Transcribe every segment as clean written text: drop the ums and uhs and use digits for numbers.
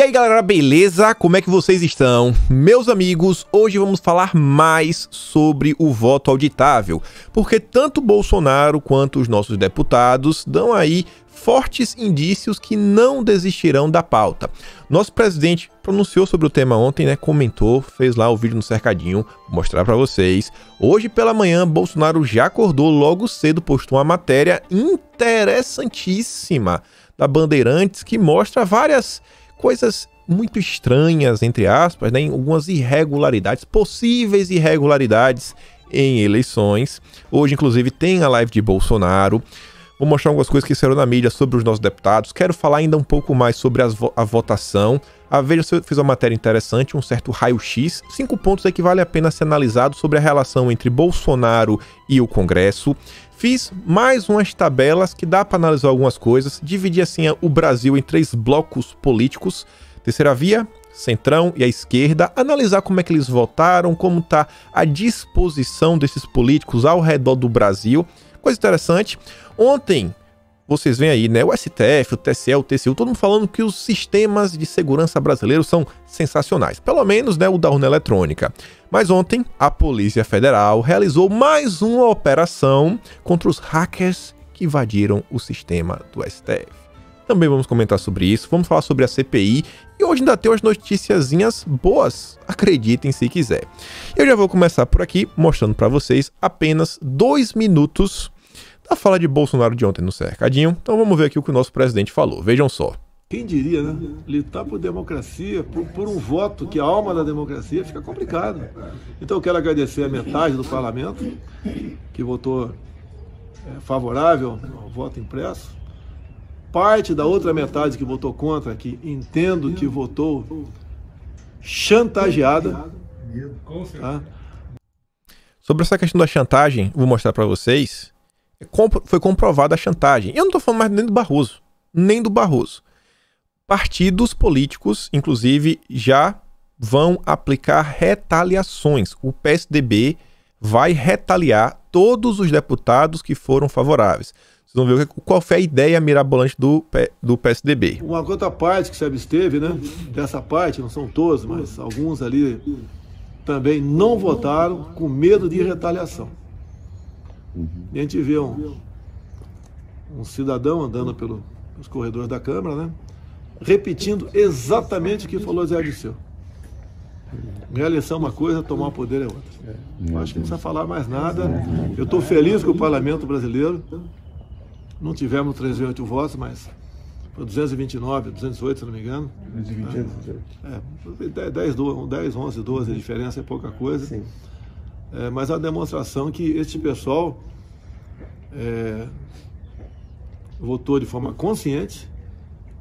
aí galera, beleza? Como é que vocês estão? Meus amigos, hoje vamos falar mais sobre o voto auditável, porque tanto Bolsonaro quanto os nossos deputados dão aí fortes indícios que não desistirão da pauta. Nosso presidente pronunciou sobre o tema ontem, né? Comentou, fez lá o vídeo no cercadinho, vou mostrar pra vocês. Hoje pela manhã, Bolsonaro já acordou logo cedo, postou uma matéria interessantíssima da Bandeirantes que mostra várias coisas muito estranhas, entre aspas, né? Algumas irregularidades, possíveis irregularidades em eleições. Hoje, inclusive, tem a live de Bolsonaro. Vou mostrar algumas coisas que saíram na mídia sobre os nossos deputados. Quero falar ainda um pouco mais sobre a votação. A Veja fez uma matéria interessante, um certo raio-x. 5 pontos aí que vale a pena ser analisado sobre a relação entre Bolsonaro e o Congresso. Fiz mais umas tabelas que dá para analisar algumas coisas. Dividi assim o Brasil em 3 blocos políticos. Terceira via, centrão e a esquerda. Analisar como é que eles votaram, como está a disposição desses políticos ao redor do Brasil. Coisa interessante. Ontem, vocês veem aí, né, o STF, o TSE, o TCU, todo mundo falando que os sistemas de segurança brasileiros são sensacionais. Pelo menos, né, o da urna eletrônica. Mas ontem, a Polícia Federal realizou mais uma operação contra os hackers que invadiram o sistema do STF. Também vamos comentar sobre isso, vamos falar sobre a CPI e hoje ainda tem umas noticiazinhas boas, acreditem se quiser. Eu já vou começar por aqui, mostrando para vocês apenas 2 minutos da fala de Bolsonaro de ontem no cercadinho. Então vamos ver aqui o que o nosso presidente falou, vejam só. Quem diria, né? Lutar por democracia, por um voto que é a alma da democracia, fica complicado. Então eu quero agradecer a metade do parlamento que votou favorável ao voto impresso. Parte da outra metade que votou contra, que entendo que votou chantageada. Tá? Sobre essa questão da chantagem, vou mostrar para vocês. Foi comprovada a chantagem. Eu não estou falando mais nem do Barroso, nem do Barroso. Partidos políticos, inclusive, já vão aplicar retaliações. O PSDB vai retaliar todos os deputados que foram favoráveis. Vocês vão ver qual foi a ideia mirabolante do PSDB. Uma outra parte que se absteve, né? Dessa parte, não são todos, mas alguns ali também não votaram com medo de retaliação. E a gente vê um cidadão andando pelos corredores da Câmara, né? Repetindo exatamente o que falou Zé Dirceu. Reeleição é uma coisa, tomar o poder é outra. Eu acho que não precisa falar mais nada. Eu estou feliz com o parlamento brasileiro. Não tivemos 308 votos, mas foi 229, 208, se não me engano. 10, 11, 12, a diferença é pouca coisa. Sim. Mas é uma demonstração que este pessoal votou de forma consciente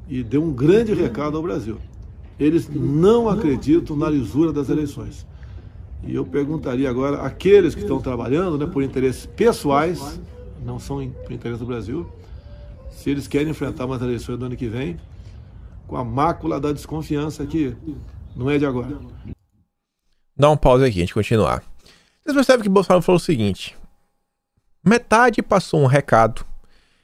e deu um grande recado ao Brasil. Eles não acreditam na lisura das eleições. E eu perguntaria agora, aqueles que estão trabalhando, né, por interesses pessoais, não são por interesse do Brasil, se eles querem enfrentar umas eleições do ano que vem, com a mácula da desconfiança que não é de agora. Dá um pause aqui, a gente continuar. Vocês percebem que Bolsonaro falou o seguinte: metade passou um recado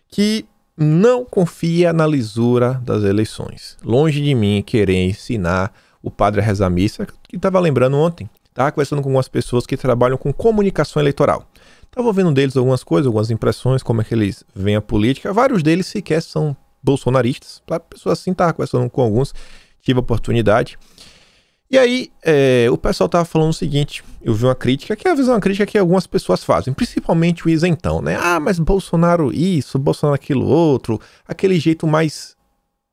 que não confia na lisura das eleições. Longe de mim querer ensinar o padre a rezar a missa, que estava lembrando ontem. Estava conversando com algumas pessoas que trabalham com comunicação eleitoral. Estava ouvindo deles algumas coisas, algumas impressões, como é que eles veem a política. Vários deles sequer são bolsonaristas. Para pessoas assim, estava conversando com alguns, tive a oportunidade. E aí, o pessoal tava falando o seguinte, eu vi uma crítica, que às vezes é uma crítica que algumas pessoas fazem, principalmente o isentão, né? Ah, mas Bolsonaro isso, Bolsonaro aquilo outro, aquele jeito mais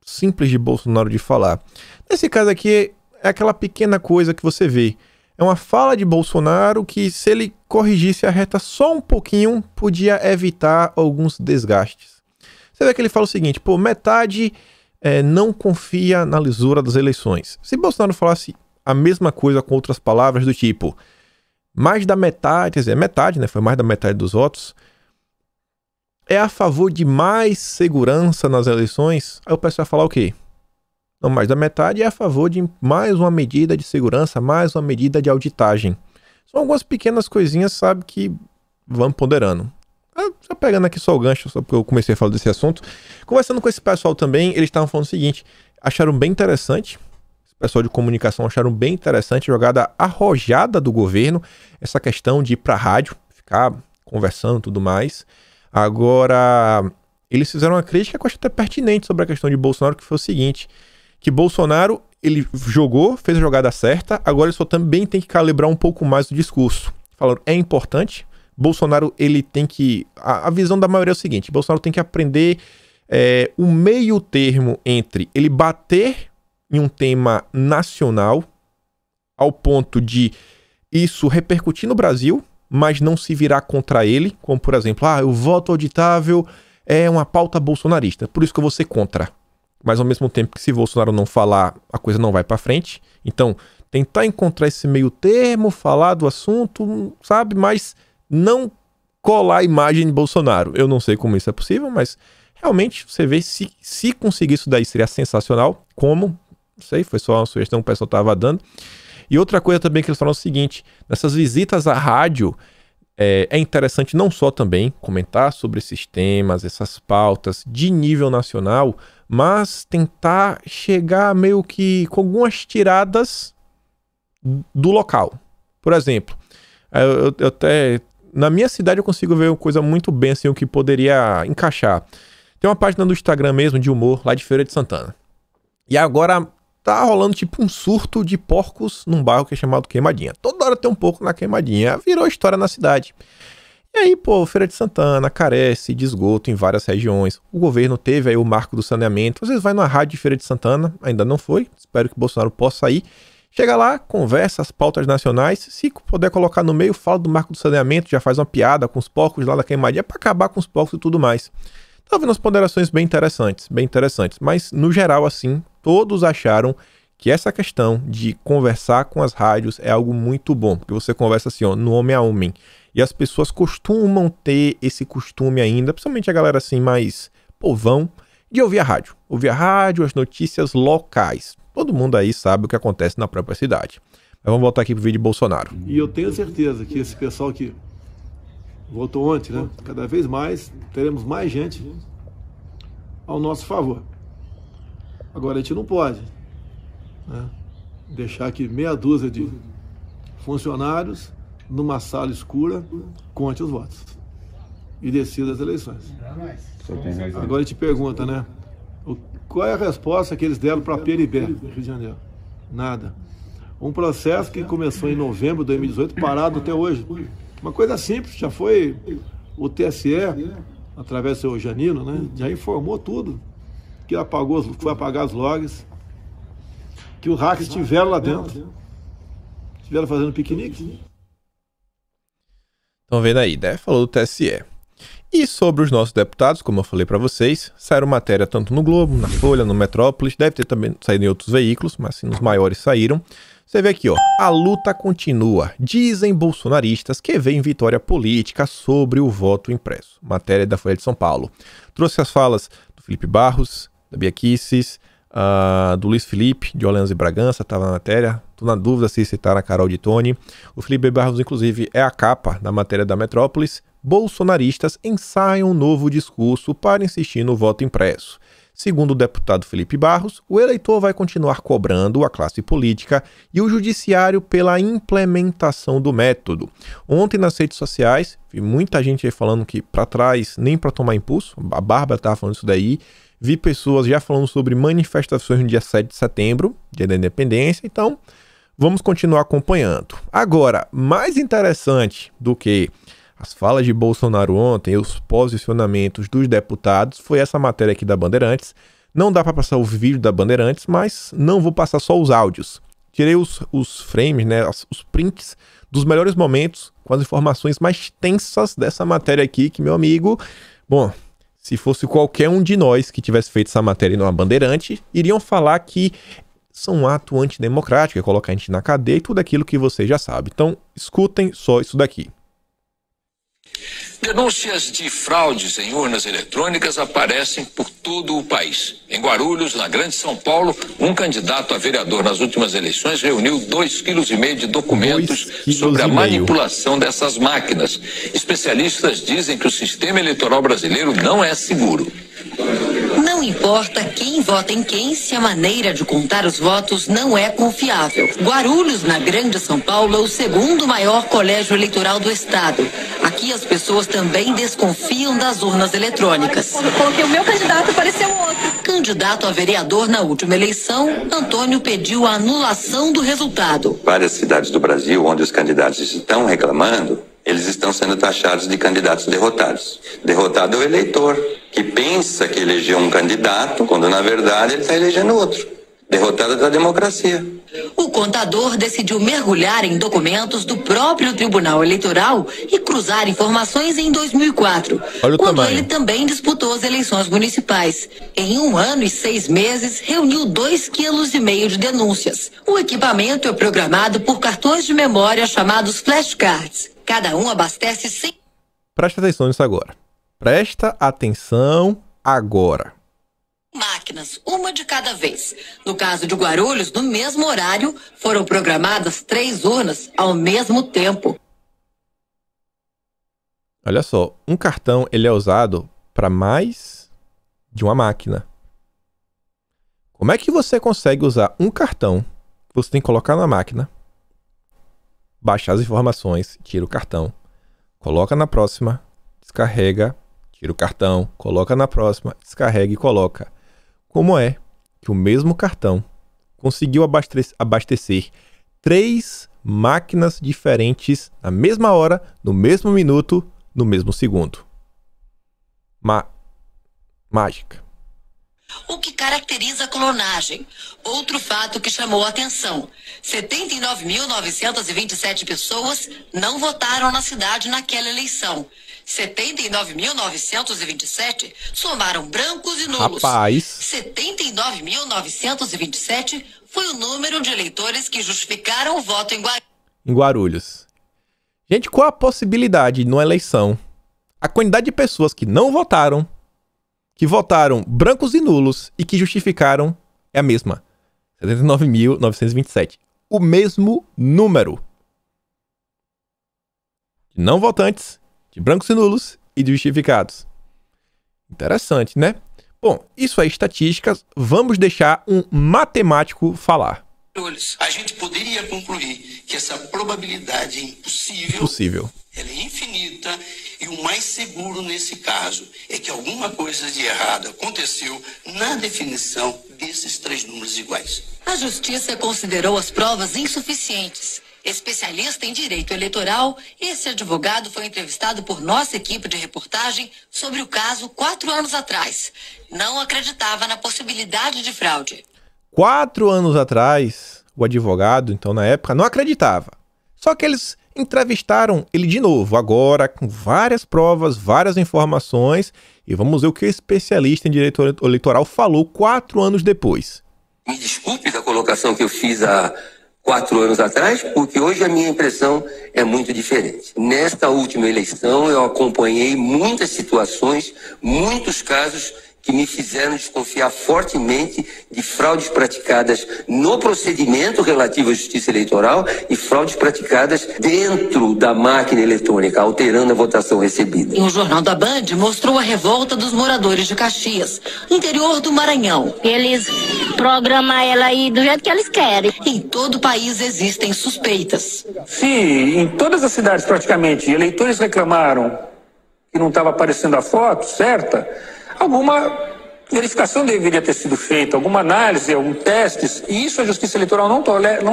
simples de Bolsonaro de falar. Nesse caso aqui, é aquela pequena coisa que você vê. É uma fala de Bolsonaro que, se ele corrigisse a reta só um pouquinho, podia evitar alguns desgastes. Você vê que ele fala o seguinte, pô, metade não confia na lisura das eleições. Se Bolsonaro falasse a mesma coisa com outras palavras do tipo mais da metade, quer dizer, metade, né, foi mais da metade dos votos, é a favor de mais segurança nas eleições, aí o pessoal vai falar o quê? Não, mais da metade é a favor de mais uma medida de segurança, mais uma medida de auditagem. São algumas pequenas coisinhas, sabe, que vão ponderando. Só pegando aqui só o gancho, só porque eu comecei a falar desse assunto. Conversando com esse pessoal também, eles estavam falando o seguinte, acharam bem interessante O pessoal de comunicação acharam bem interessante a jogada arrojada do governo, essa questão de ir para a rádio, ficar conversando e tudo mais. Agora, eles fizeram uma crítica que eu acho até pertinente sobre a questão de Bolsonaro, que foi o seguinte, que Bolsonaro, ele jogou, fez a jogada certa, agora ele só também tem que calibrar um pouco mais o discurso. Falando, é importante, Bolsonaro, ele tem que... A visão da maioria é o seguinte, Bolsonaro tem que aprender o meio termo entre ele bater em um tema nacional, ao ponto de isso repercutir no Brasil, mas não se virar contra ele, como por exemplo, o voto auditável é uma pauta bolsonarista, por isso que eu vou ser contra. Mas ao mesmo tempo que se Bolsonaro não falar, a coisa não vai para frente. Então, tentar encontrar esse meio termo, falar do assunto, sabe? Mas não colar a imagem de Bolsonaro. Eu não sei como isso é possível, mas realmente você vê, se conseguir isso daí seria sensacional. Como? Não sei, foi só uma sugestão que o pessoal estava dando. E outra coisa também que eles falaram é o seguinte, nessas visitas à rádio, é interessante não só também comentar sobre esses temas, essas pautas de nível nacional, mas tentar chegar meio que com algumas tiradas do local. Por exemplo, eu até... Na minha cidade eu consigo ver uma coisa muito bem assim, o que poderia encaixar. Tem uma página do Instagram mesmo de humor, lá de Feira de Santana. E agora tá rolando tipo um surto de porcos num bairro que é chamado Queimadinha. Toda hora tem um porco na Queimadinha. Virou história na cidade. E aí, Feira de Santana carece de esgoto em várias regiões. O governo teve aí o marco do saneamento. Às vezes vai numa rádio de Feira de Santana, ainda não foi. Espero que Bolsonaro possa ir. Chega lá, conversa as pautas nacionais. Se puder colocar no meio, fala do marco do saneamento, já faz uma piada com os porcos lá da Queimadinha para acabar com os porcos e tudo mais. Tá vendo umas ponderações bem interessantes. Mas, no geral, assim, todos acharam que essa questão de conversar com as rádios é algo muito bom. Porque você conversa assim, no homem a homem. E as pessoas costumam ter esse costume ainda, principalmente a galera assim mais povão, de ouvir a rádio. Ouvir a rádio, as notícias locais. Todo mundo aí sabe o que acontece na própria cidade. Mas vamos voltar aqui pro vídeo de Bolsonaro. E eu tenho certeza que esse pessoal que votou ontem, né? Cada vez mais teremos mais gente ao nosso favor. Agora a gente não pode, né, deixar que meia dúzia de funcionários numa sala escura conte os votos e decida as eleições. Agora a gente pergunta, né? Qual é a resposta que eles deram para a PLB, Rio de Janeiro? Nada. Um processo que começou em novembro de 2018, parado até hoje. Uma coisa simples, já foi o TSE, através do seu Janino, né? Já informou tudo, que foi apagar as logs, que os hackers estiveram lá dentro, estiveram fazendo piquenique. Estão vendo aí, né? Falou do TSE. E sobre os nossos deputados, como eu falei para vocês, saíram matéria tanto no Globo, na Folha, no Metrópolis, deve ter também saído em outros veículos, mas assim, nos maiores saíram. Você vê aqui, a luta continua. Dizem bolsonaristas que vem vitória política sobre o voto impresso. Matéria da Folha de São Paulo. Trouxe as falas do Felipe Barros, da Bia Kicis, do Luiz Felipe, de Orleans e Bragança, estava na matéria. Tô na dúvida se citar a Carol de Tony. O Felipe Barros, inclusive, é a capa da matéria da Metrópolis. Bolsonaristas ensaiam um novo discurso para insistir no voto impresso. Segundo o deputado Felipe Barros, o eleitor vai continuar cobrando a classe política e o judiciário pela implementação do método. Ontem nas redes sociais, vi muita gente aí falando que para trás nem para tomar impulso, a Bárbara estava falando isso daí, vi pessoas já falando sobre manifestações no dia 7 de setembro, dia da independência, então vamos continuar acompanhando. Agora, mais interessante do que as falas de Bolsonaro ontem e os posicionamentos dos deputados foi essa matéria aqui da Bandeirantes. Não dá para passar o vídeo da Bandeirantes, mas não vou passar só os áudios. Tirei os frames, né, os prints dos melhores momentos com as informações mais tensas dessa matéria aqui, que, meu amigo, bom, se fosse qualquer um de nós que tivesse feito essa matéria numa Bandeirante, iriam falar que são um ato antidemocrático, é colocar a gente na cadeia e tudo aquilo que você já sabe. Então, escutem só isso daqui. Denúncias de fraudes em urnas eletrônicas aparecem por todo o país. Em Guarulhos, na Grande São Paulo, um candidato a vereador nas últimas eleições reuniu 2,5 kg de documentos sobre a manipulação dessas máquinas. Especialistas dizem que o sistema eleitoral brasileiro não é seguro. Não Não importa quem vota em quem, se a maneira de contar os votos não é confiável. Guarulhos, na Grande São Paulo, é o segundo maior colégio eleitoral do estado. Aqui as pessoas também desconfiam das urnas eletrônicas. Porque o meu candidato pareceu outro. Candidato a vereador na última eleição, Antônio pediu a anulação do resultado. Várias cidades do Brasil, onde os candidatos estão reclamando, eles estão sendo taxados de candidatos derrotados. Derrotado é o eleitor, que pensa que elegeu um candidato, quando na verdade ele está elegendo outro. Derrotada da democracia. O contador decidiu mergulhar em documentos do próprio Tribunal Eleitoral e cruzar informações em 2004, quando ele também disputou as eleições municipais. Em 1 ano e 6 meses, reuniu 2,5 kg de denúncias. O equipamento é programado por cartões de memória chamados flashcards. Cada um abastece 100... Presta atenção nisso agora. Presta atenção agora. máquinas, uma de cada vez. No caso de Guarulhos, no mesmo horário, foram programadas 3 urnas ao mesmo tempo. Olha só, um cartão ele é usado para mais de uma máquina. Como é que você consegue usar um cartão que você tem que colocar na máquina, baixar as informações, tira o cartão, coloca na próxima, descarrega, tira o cartão, coloca na próxima, descarrega e coloca? Como é que o mesmo cartão conseguiu abastecer 3 máquinas diferentes na mesma hora, no mesmo minuto, no mesmo segundo? Mágica. O que caracteriza a clonagem. Outro fato que chamou a atenção: 79.927 pessoas não votaram na cidade naquela eleição. 79.927 somaram brancos e nulos. Rapaz. 79.927 foi o número de eleitores que justificaram o voto em Guarulhos. Gente, qual a possibilidade numa eleição? A quantidade de pessoas que não votaram, que votaram brancos e nulos e que justificaram é a mesma. 79.927. O mesmo número de não votantes, de brancos e nulos e de justificados. Interessante, né? Bom, isso é estatísticas. Vamos deixar um matemático falar. A gente poderia concluir que essa probabilidade é impossível. Ela é infinita, e o mais seguro nesse caso é que alguma coisa de errado aconteceu na definição desses 3 números iguais. A Justiça considerou as provas insuficientes. Especialista em direito eleitoral, esse advogado foi entrevistado por nossa equipe de reportagem sobre o caso 4 anos atrás. Não acreditava na possibilidade de fraude. 4 anos atrás, o advogado, então na época, não acreditava. Só que eles entrevistaram ele de novo, agora com várias provas, várias informações, e vamos ver o que o especialista em direito eleitoral falou 4 anos depois. Me desculpe da colocação que eu fiz há 4 anos atrás, porque hoje a minha impressão é muito diferente. Nesta última eleição eu acompanhei muitas situações, muitos casos que me fizeram desconfiar fortemente de fraudes praticadas no procedimento relativo à justiça eleitoral e fraudes praticadas dentro da máquina eletrônica, alterando a votação recebida. E o Jornal da Band mostrou a revolta dos moradores de Caxias, interior do Maranhão. Eles programam ela aí do jeito que eles querem. Em todo o país existem suspeitas. Se em todas as cidades praticamente eleitores reclamaram que não estava aparecendo a foto certa, alguma verificação deveria ter sido feita, alguma análise, alguns testes, e isso a Justiça Eleitoral não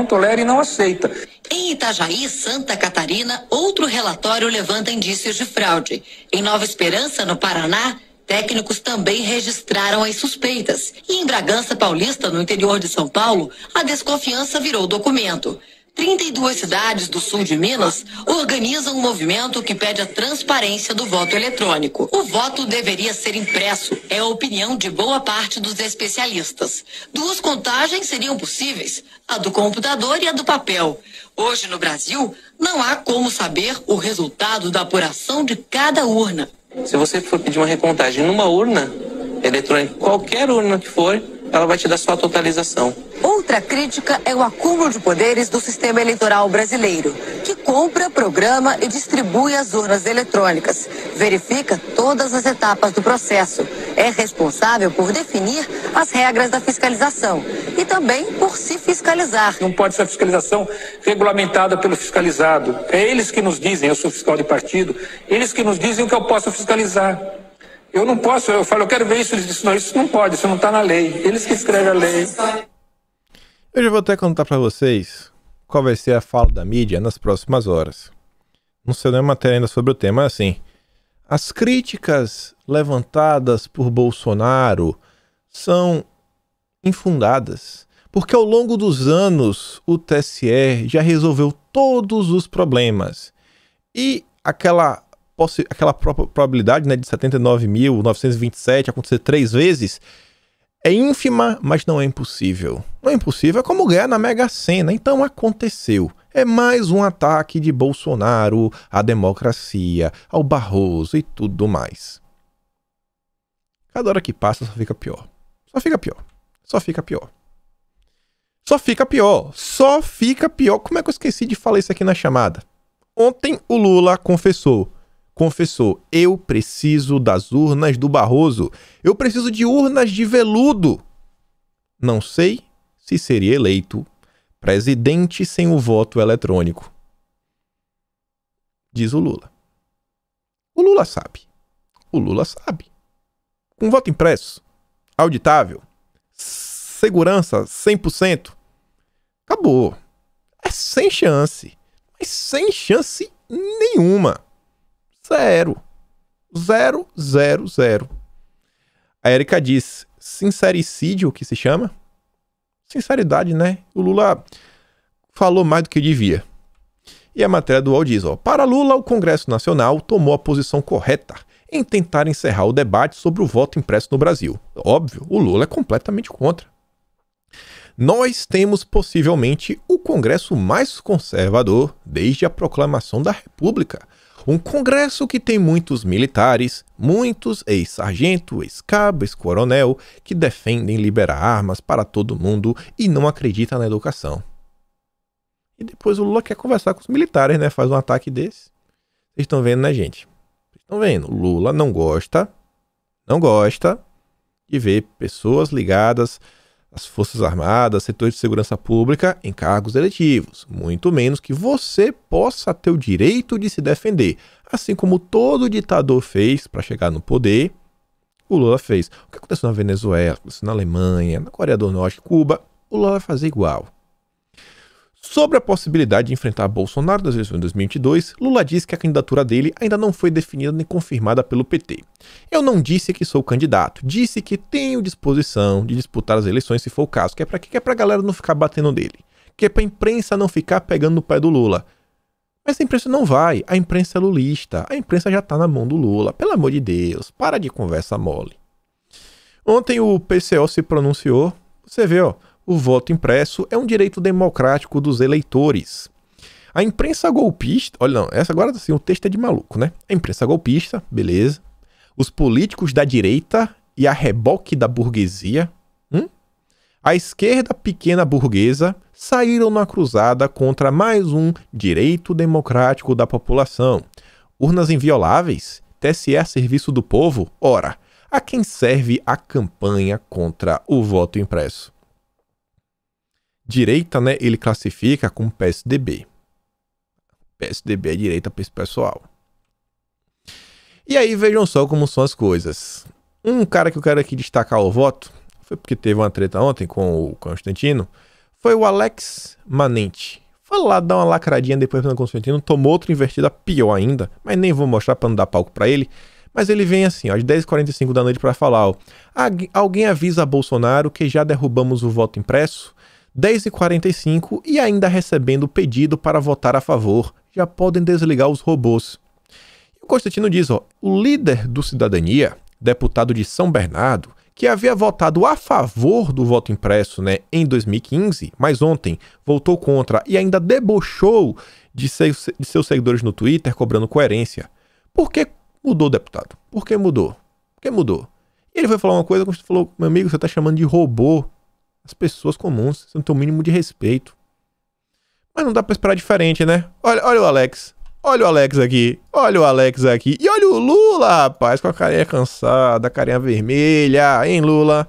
tolera e não aceita. Em Itajaí, Santa Catarina, outro relatório levanta indícios de fraude. Em Nova Esperança, no Paraná, técnicos também registraram as suspeitas. E em Bragança Paulista, no interior de São Paulo, a desconfiança virou documento. 32 cidades do sul de Minas organizam um movimento que pede a transparência do voto eletrônico. O voto deveria ser impresso, é a opinião de boa parte dos especialistas. 2 contagens seriam possíveis, a do computador e a do papel. Hoje, no Brasil, não há como saber o resultado da apuração de cada urna. Se você for pedir uma recontagem numa urna eletrônica, qualquer urna que for, ela vai te dar só a totalização. Outra crítica é o acúmulo de poderes do sistema eleitoral brasileiro, que compra, programa e distribui as urnas eletrônicas, verifica todas as etapas do processo, é responsável por definir as regras da fiscalização e também por se fiscalizar. Não pode ser a fiscalização regulamentada pelo fiscalizado. É eles que nos dizem, eu sou fiscal de partido, eles que nos dizem o que eu posso fiscalizar. Eu não posso, eu falo, eu quero ver isso, eles dizem, não, isso não pode, isso não está na lei. Eles que escrevem a lei. Eu já vou até contar para vocês qual vai ser a fala da mídia nas próximas horas. Não sei nenhuma matéria ainda sobre o tema, mas assim, as críticas levantadas por Bolsonaro são infundadas, porque ao longo dos anos o TSE já resolveu todos os problemas. E aquela probabilidade, né, de 79.927 acontecer 3 vezes é ínfima, mas não é impossível. Não é impossível, é como ganhar na Mega Sena. Então aconteceu. É mais um ataque de Bolsonaro à democracia, ao Barroso e tudo mais. Cada hora que passa só fica pior. Só fica pior. Só fica pior. Só fica pior. Só fica pior. Como é que eu esqueci de falar isso aqui na chamada? Ontem o Lula confessou, eu preciso das urnas do Barroso. Eu preciso de urnas de veludo. Não sei se seria eleito presidente sem o voto eletrônico. Diz o Lula. O Lula sabe. O Lula sabe. Com voto impresso, auditável, segurança 100%, acabou. É sem chance. Mas sem chance nenhuma. Zero. Zero, zero, zero. A Érica diz, sincericídio, o que se chama? Sinceridade, né? O Lula falou mais do que devia. E a matéria do UOL diz, para Lula, o Congresso Nacional tomou a posição correta em tentar encerrar o debate sobre o voto impresso no Brasil. Óbvio, o Lula é completamente contra. Nós temos possivelmente o Congresso mais conservador desde a proclamação da República. Um Congresso que tem muitos militares, muitos ex-sargento, ex-cabo, ex-coronel, que defendem liberar armas para todo mundo e não acreditam na educação. E depois o Lula quer conversar com os militares, né? Faz um ataque desse. Vocês estão vendo, né, gente? Vocês estão vendo? O Lula não gosta de ver pessoas ligadas às Forças Armadas, setores de segurança pública em cargos eletivos. Muito menos que você possa ter o direito de se defender. Assim como todo ditador fez para chegar no poder, o Lula fez. O que aconteceu na Venezuela, aconteceu na Alemanha, na Coreia do Norte, Cuba, o Lula vai fazer igual. Sobre a possibilidade de enfrentar Bolsonaro nas eleições de 2022, Lula disse que a candidatura dele ainda não foi definida nem confirmada pelo PT. Eu não disse que sou candidato, disse que tenho disposição de disputar as eleições se for o caso. Que é pra quê? Que é pra galera não ficar batendo nele. Que é pra imprensa não ficar pegando no pé do Lula. Mas a imprensa não vai, a imprensa é lulista, a imprensa já tá na mão do Lula. Pelo amor de Deus, para de conversa mole. Ontem o PCO se pronunciou, você vê, o voto impresso é um direito democrático dos eleitores. A imprensa golpista... Olha, não, essa agora assim, o texto é de maluco, né? A imprensa golpista, beleza. Os políticos da direita e a reboque da burguesia. A esquerda pequena burguesa saíram na cruzada contra mais um direito democrático da população. Urnas invioláveis? TSE a serviço do povo? Ora, a quem serve a campanha contra o voto impresso? Direita, né, ele classifica como PSDB. PSDB é direita para esse pessoal. E aí vejam só como são as coisas. Um cara que eu quero aqui destacar o voto, foi porque teve uma treta ontem com o Constantino, foi o Alex Manente. Foi lá dar uma lacradinha depois do Constantino, tomou outra invertida pior ainda, mas nem vou mostrar para não dar palco para ele. Mas ele vem assim, às 10h45 da noite para falar, alguém avisa a Bolsonaro que já derrubamos o voto impresso? 10h45 e ainda recebendo pedido para votar a favor. Já podem desligar os robôs. E o Constantino diz, o líder do Cidadania, deputado de São Bernardo, que havia votado a favor do voto impresso, né, em 2015, mas ontem votou contra e ainda debochou de seus seguidores no Twitter cobrando coerência. Por que mudou, deputado? Por que mudou? Por que mudou? E ele foi falar uma coisa, como você falou, meu amigo, você tá chamando de robô as pessoas comuns, você não tem o mínimo de respeito. Mas não dá pra esperar diferente, né? Olha o Alex. Olha o Alex aqui. Olha o Alex aqui. E olha o Lula, rapaz, com a carinha cansada, a carinha vermelha, hein, Lula?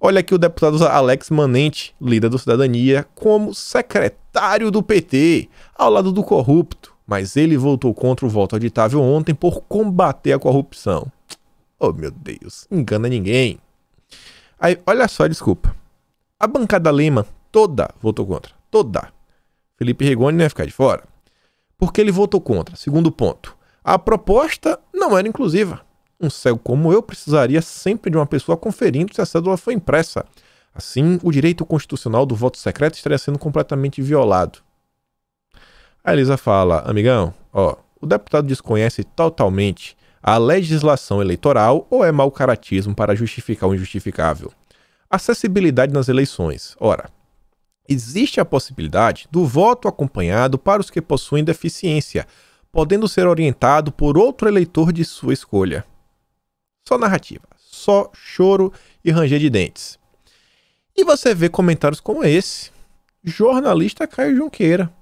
Olha aqui o deputado Alex Manente, líder do Cidadania, como secretário do PT, ao lado do corrupto. Mas ele votou contra o voto auditável ontem por combater a corrupção. Oh, meu Deus, engana ninguém. Aí, olha só, desculpa. A bancada Lema toda votou contra. Toda. Felipe Rigoni não ia ficar de fora. Porque ele votou contra. Segundo ponto. A proposta não era inclusiva. Um cego como eu precisaria sempre de uma pessoa conferindo se a cédula foi impressa. Assim, o direito constitucional do voto secreto estaria sendo completamente violado. A Elisa fala, amigão, o deputado desconhece totalmente a legislação eleitoral ou é mau caratismo para justificar o injustificável? Acessibilidade nas eleições. Ora, existe a possibilidade do voto acompanhado para os que possuem deficiência, podendo ser orientado por outro eleitor de sua escolha. Só narrativa, só choro e ranger de dentes. E você vê comentários como esse. Jornalista Caio Junqueira.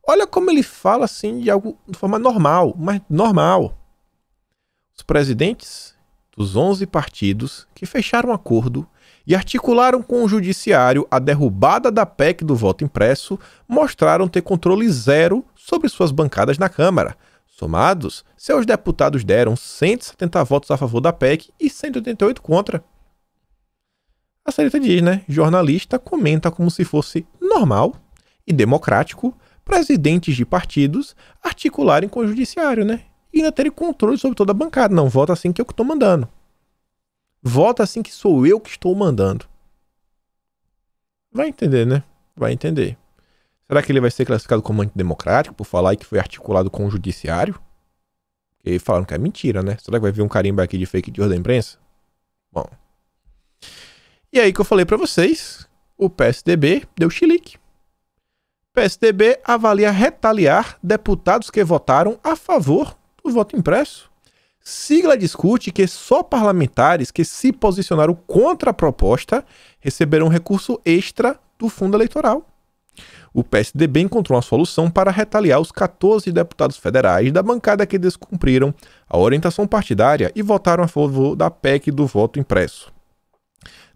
Olha como ele fala assim de algo de forma normal, mas normal. Os presidentes dos 11 partidos que fecharam um acordo e articularam com o judiciário a derrubada da PEC do voto impresso mostraram ter controle zero sobre suas bancadas na Câmara. Somados, seus deputados deram 170 votos a favor da PEC e 188 contra. A Sarita diz, né? Jornalista comenta como se fosse normal e democrático presidentes de partidos articularem com o judiciário, né? E ainda terem controle sobre toda a bancada. Não, vota assim que eu que estou mandando. Vota assim que sou eu que estou mandando. Vai entender, né? Vai entender. Será que ele vai ser classificado como antidemocrático por falar que foi articulado com o judiciário? Porque falaram que é mentira, né? Será que vai vir um carimbo aqui de fake news da imprensa? Bom. E aí que eu falei pra vocês, o PSDB deu chilique. PSDB avalia retaliar deputados que votaram a favor do voto impresso. Sigla discute que só parlamentares que se posicionaram contra a proposta receberão recurso extra do fundo eleitoral. O PSDB encontrou uma solução para retaliar os 14 deputados federais da bancada que descumpriram a orientação partidária e votaram a favor da PEC do voto impresso.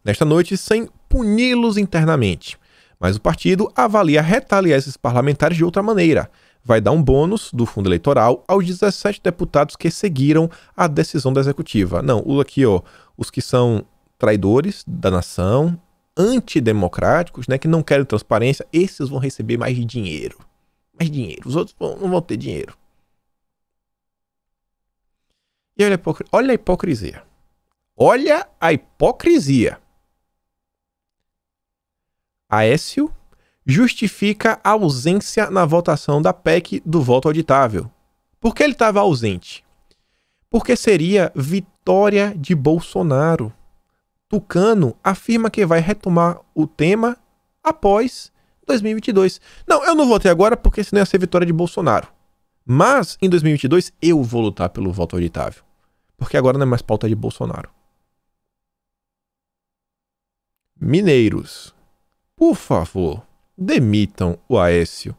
Nesta noite, sem puni-los internamente. Mas o partido avalia retaliar esses parlamentares de outra maneira. Vai dar um bônus do fundo eleitoral aos 17 deputados que seguiram a decisão da executiva. Não, aqui, os que são traidores da nação, antidemocráticos, né, que não querem transparência, esses vão receber mais dinheiro. Mais dinheiro. Os outros não vão ter dinheiro. E olha a hipocrisia. Olha a hipocrisia. Aécio justifica a ausência na votação da PEC do voto auditável. Por que ele estava ausente? Porque seria vitória de Bolsonaro. Tucano afirma que vai retomar o tema após 2022. Não, eu não votei agora porque senão ia ser vitória de Bolsonaro. Mas em 2022 eu vou lutar pelo voto auditável. Porque agora não é mais pauta de Bolsonaro. Mineiros, por favor, demitam o Aécio.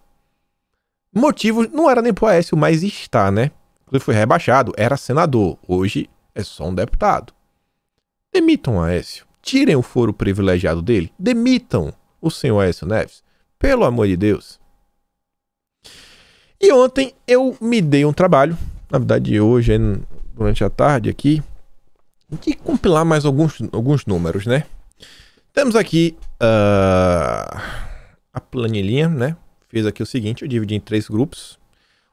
Motivo não era nem pro Aécio, mas está, né? Ele foi rebaixado, era senador. Hoje é só um deputado. Demitam o Aécio. Tirem o foro privilegiado dele. Demitam o senhor Aécio Neves. Pelo amor de Deus. E ontem eu me dei um trabalho, na verdade hoje, durante a tarde aqui, de compilar mais alguns números, né? Temos aqui a planilhinha, né? Fiz aqui o seguinte, eu dividi em 3 grupos.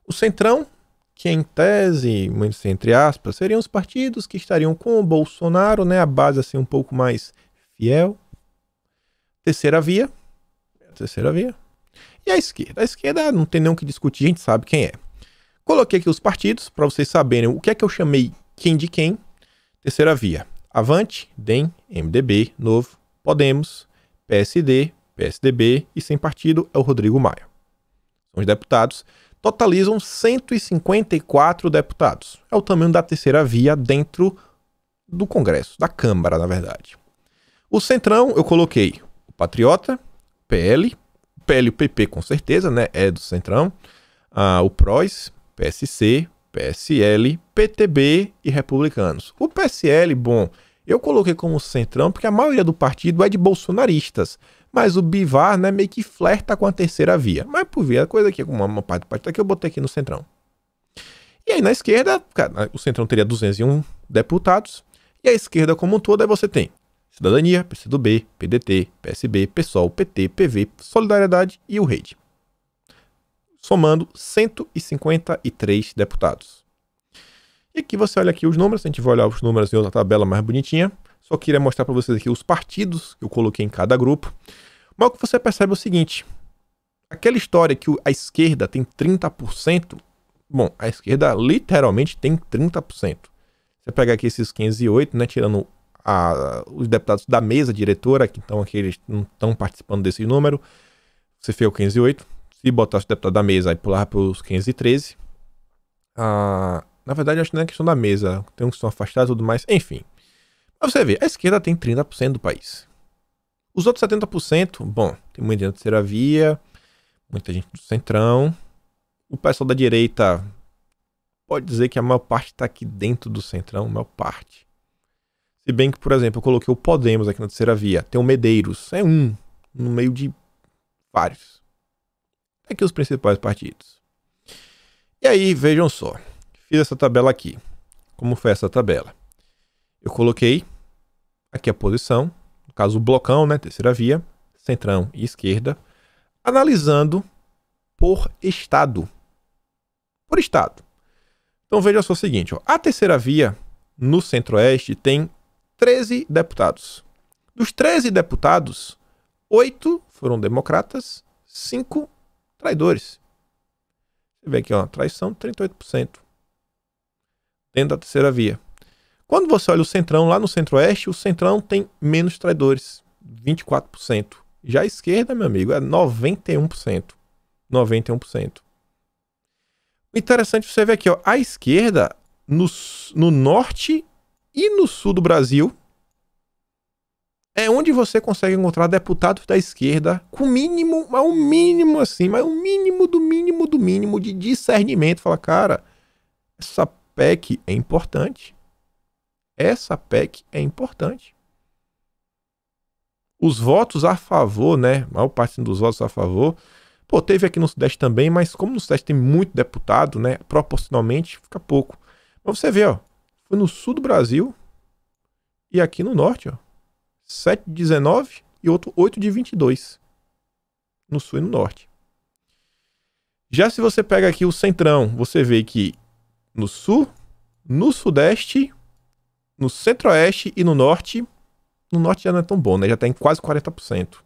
O Centrão, que em tese, muito entre aspas, seriam os partidos que estariam com o Bolsonaro, né? A base assim um pouco mais fiel. Terceira via. E a esquerda. A esquerda não tem nem o que discutir, a gente sabe quem é. Coloquei aqui os partidos, para vocês saberem o que é que eu chamei quem de quem. Terceira via. Avante, DEM, MDB, Novo, Podemos, PSD, PSDB e sem partido é o Rodrigo Maia. São os deputados, totalizam 154 deputados. É o tamanho da terceira via dentro do Congresso, da Câmara, na verdade. O Centrão, eu coloquei o Patriota, PL e o PP, com certeza, né? É do Centrão. O PROS, PSC, PSL, PTB e Republicanos. O PSL, bom, eu coloquei como Centrão porque a maioria do partido é de bolsonaristas. Mas o Bivar, né, meio que flerta com a terceira via. Mas por via, a coisa aqui, como uma parte do partido aqui, eu botei aqui no Centrão. E aí na esquerda, cara, o Centrão teria 201 deputados. E a esquerda como um todo, aí você tem Cidadania, PCdoB, PDT, PSB, PSOL, PT, PV, Solidariedade e o Rede. Somando 153 deputados. E aqui você olha aqui os números, a gente vai olhar os números em outra tabela mais bonitinha. Só queria mostrar para vocês aqui os partidos que eu coloquei em cada grupo. Mas o que você percebe é o seguinte. Aquela história que a esquerda tem 30%, bom, a esquerda literalmente tem 30%. Você pega aqui esses 508, né, tirando os deputados da mesa diretora, que então aqui eles não estão participando desse número. Você fez o 508. Se botar os deputados da mesa, aí pular para os 513. Na verdade, acho que não é questão da mesa. Tem uns que estão afastados e tudo mais. Enfim. Mas você vê, a esquerda tem 30% do país. Os outros 70%, bom, tem muita gente da terceira via, muita gente do Centrão. O pessoal da direita pode dizer que a maior parte está aqui dentro do Centrão, a maior parte. Se bem que, por exemplo, eu coloquei o Podemos aqui na terceira via. Tem o Medeiros, é um no meio de vários. Aqui os principais partidos. E aí, vejam só. Fiz essa tabela aqui. Como foi essa tabela? Eu coloquei aqui a posição, no caso o blocão, né, terceira via, Centrão e esquerda, analisando por estado. Por estado. Então veja só o seguinte, ó, a terceira via no Centro-Oeste tem 13 deputados. Dos 13 deputados, 8 foram democratas, 5 traidores. Você vê aqui, ó, traição, 38%. Dentro da terceira via. Quando você olha o Centrão, lá no Centro-Oeste, o Centrão tem menos traidores, 24%. Já a esquerda, meu amigo, é 91%. 91%. O interessante você ver aqui, ó, a esquerda, no norte e no sul do Brasil, é onde você consegue encontrar deputados da esquerda com mínimo, mas um mínimo assim, mas um mínimo do mínimo do mínimo de discernimento. Fala, cara, essa PEC é importante. Essa PEC é importante. Os votos a favor, né? A maior parte dos votos a favor. Pô, teve aqui no Sudeste também, mas como no Sudeste tem muito deputado, né? Proporcionalmente fica pouco. Mas você vê, ó. Foi no sul do Brasil e aqui no norte, ó. 7 de 19 e outro 8 de 22. No sul e no norte. Já se você pega aqui o Centrão, você vê que no sul, no Sudeste, no Centro-Oeste e no Norte já não é tão bom, né? Já tá em quase 40%.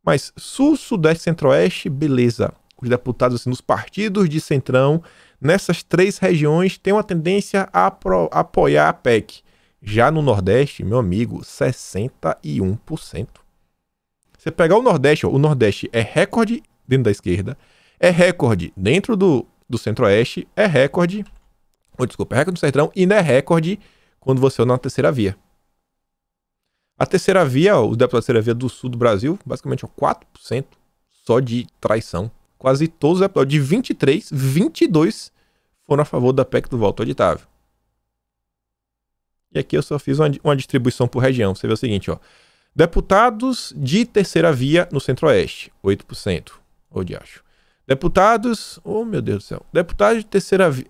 Mas Sul, Sudeste, Centro-Oeste, beleza. Os deputados assim, nos partidos de Centrão, nessas 3 regiões, têm uma tendência a apoiar a PEC. Já no Nordeste, meu amigo, 61%. Você pegar o Nordeste, ó, o Nordeste é recorde dentro da esquerda, é recorde dentro do Centro-Oeste, é recorde do Centrão e não é recorde quando você olha na terceira via. A terceira via, os deputados da terceira via do sul do Brasil, basicamente 4% só de traição. Quase todos os deputados, de 23, 22 foram a favor da PEC do voto auditável. E aqui eu só fiz uma distribuição por região. Você vê o seguinte, ó. Deputados de terceira via no Centro-Oeste, 8%. Ô, diacho. Deputados, oh meu Deus do céu. Deputados de terceira via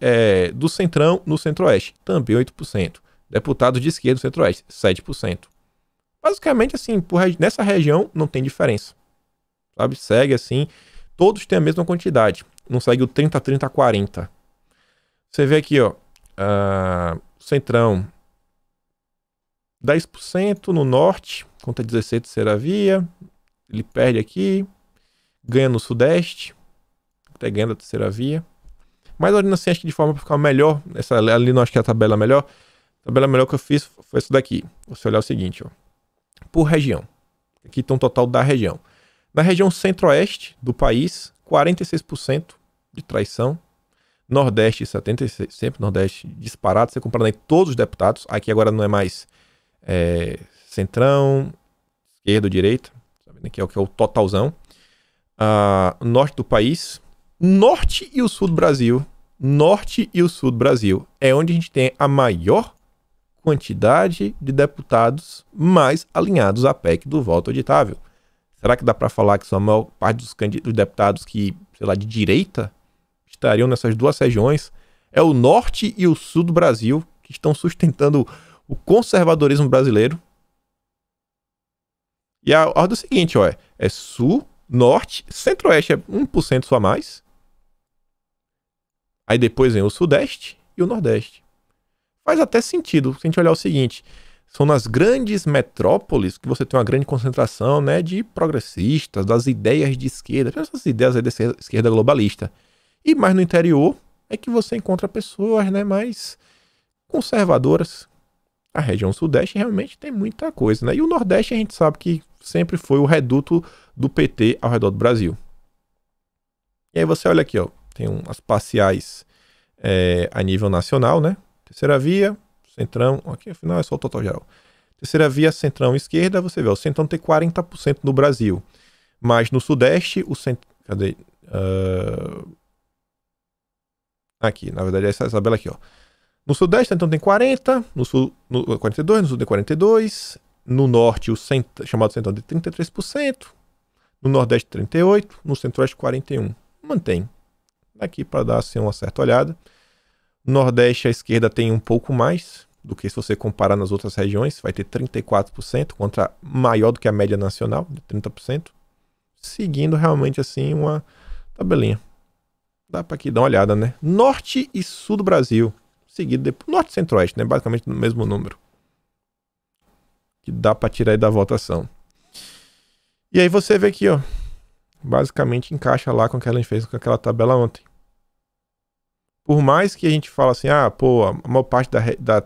do Centrão no Centro-Oeste, também 8%. Deputados de esquerda no Centro-Oeste, 7%. Basicamente, assim, nessa região não tem diferença. Sabe? Segue assim. Todos têm a mesma quantidade. Não segue o 30, 30, 40. Você vê aqui, ó. Centrão, 10% no norte, conta 16 terceira via. Ele perde aqui. Ganha no Sudeste. Até ganha da terceira via. Mas olhando assim, acho que de forma para ficar melhor. Ali não acho que é a tabela melhor. A tabela melhor que eu fiz foi essa daqui. Você olhar o seguinte, ó. Por região. Aqui tem um total da região. Na região Centro-Oeste do país, 46% de traição. Nordeste 76, sempre Nordeste disparado, você comprando aí todos os deputados. Aqui agora não é mais centrão, esquerda ou direita, que é o totalzão. Norte do país, norte e o sul do Brasil. Norte e o sul do Brasil é onde a gente tem a maior quantidade de deputados mais alinhados à PEC do voto auditável. Será que dá para falar que são a maior parte dos deputados que, sei lá, de direita estariam nessas duas regiões? É o norte e o sul do Brasil que estão sustentando o conservadorismo brasileiro. E a ordem é o seguinte, ó, é sul, norte, centro-oeste é 1% só a mais. Aí depois vem o sudeste e o nordeste. Faz até sentido se a gente olhar o seguinte, são nas grandes metrópoles que você tem uma grande concentração, né, de progressistas, das ideias de esquerda, essas ideias aí da esquerda globalista. E mais no interior é que você encontra pessoas, né, mais conservadoras. A região sudeste realmente tem muita coisa, né? E o nordeste a gente sabe que sempre foi o reduto do PT ao redor do Brasil. E aí você olha aqui, ó, tem umas parciais a nível nacional, né? Terceira via, centrão, aqui afinal é só o total geral. Terceira via, centrão, esquerda, você vê, o centrão tem 40% no Brasil. Mas no sudeste, o centrão... Cadê? Aqui, na verdade é essa tabela aqui, ó. No sudeste, então, tem 40, no sul 42, no sul tem 42, no norte, o chamado centrão tem 33%, no nordeste 38%, no centro-oeste 41%. Mantém. Aqui para dar assim uma certa olhada. No nordeste, a esquerda tem um pouco mais do que se você comparar nas outras regiões, vai ter 34%, contra maior do que a média nacional, de 30%. Seguindo realmente assim uma tabelinha. Dá para aqui dar uma olhada, né? Norte e sul do Brasil. Seguido depois, norte e centro-oeste, né? Basicamente no mesmo número. Que dá para tirar aí da votação. E aí você vê aqui, ó. Basicamente encaixa lá com o que a gente fez com aquela tabela ontem. Por mais que a gente fale assim, a maior parte da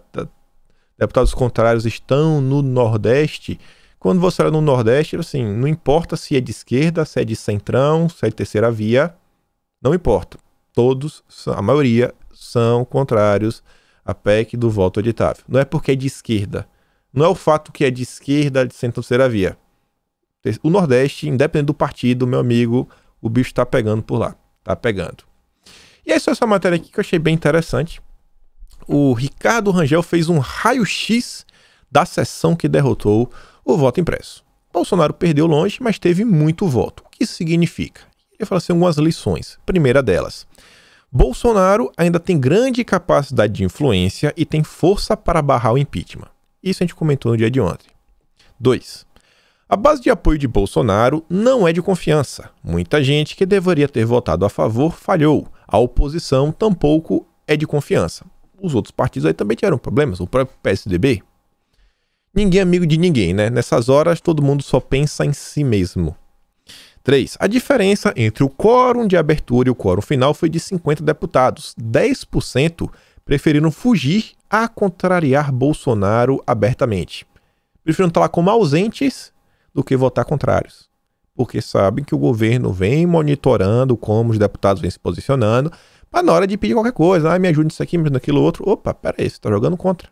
deputados contrários estão no Nordeste. Quando você olha no Nordeste, assim, não importa se é de esquerda, se é de centrão, se é de terceira via, não importa. Todos, a maioria, são contrários à PEC do voto auditável. Não é porque é de esquerda. Não é o fato que é de esquerda, de centro, terceira via. O Nordeste, independente do partido, meu amigo, o bicho tá pegando por lá. Tá pegando. E essa é essa matéria aqui que eu achei bem interessante. O Ricardo Rangel fez um raio-x da sessão que derrotou o voto impresso. Bolsonaro perdeu longe, mas teve muito voto. O que isso significa? Ele fala assim algumas lições. Primeira delas, Bolsonaro ainda tem grande capacidade de influência e tem força para barrar o impeachment. Isso a gente comentou no dia de ontem. 2. A base de apoio de Bolsonaro não é de confiança. Muita gente que deveria ter votado a favor falhou. A oposição tampouco é de confiança. Os outros partidos aí também tiveram problemas. O próprio PSDB. Ninguém é amigo de ninguém, né? Nessas horas todo mundo só pensa em si mesmo. 3. A diferença entre o quórum de abertura e o quórum final foi de 50 deputados. 10% preferiram fugir a contrariar Bolsonaro abertamente. Preferiram estar lá como ausentes do que votar contrários. Porque sabem que o governo vem monitorando como os deputados vêm se posicionando, para na hora de pedir qualquer coisa, me ajude nisso aqui, me ajude naquilo outro, opa, peraí, você está jogando contra.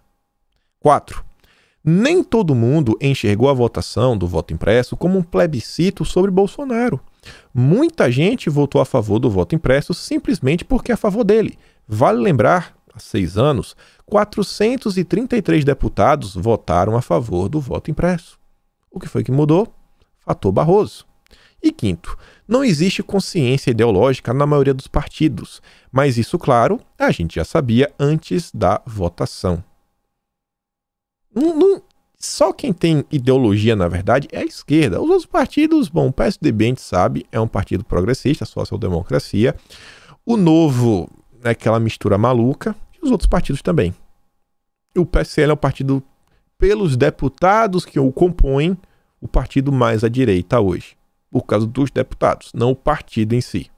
4. Nem todo mundo enxergou a votação do voto impresso como um plebiscito sobre Bolsonaro. Muita gente votou a favor do voto impresso simplesmente porque é a favor dele. Vale lembrar, há 6 anos, 433 deputados votaram a favor do voto impresso. O que foi que mudou? Fator Barroso. E 5º, não existe consciência ideológica na maioria dos partidos, mas isso, claro, a gente já sabia antes da votação. Só quem tem ideologia, na verdade, é a esquerda. Os outros partidos, bom, o PSDB, a gente sabe, é um partido progressista, social-democracia. O Novo é aquela mistura maluca, e os outros partidos também. O PSL é o partido, pelos deputados que o compõem, o partido mais à direita hoje. Por causa dos deputados, não o partido em si.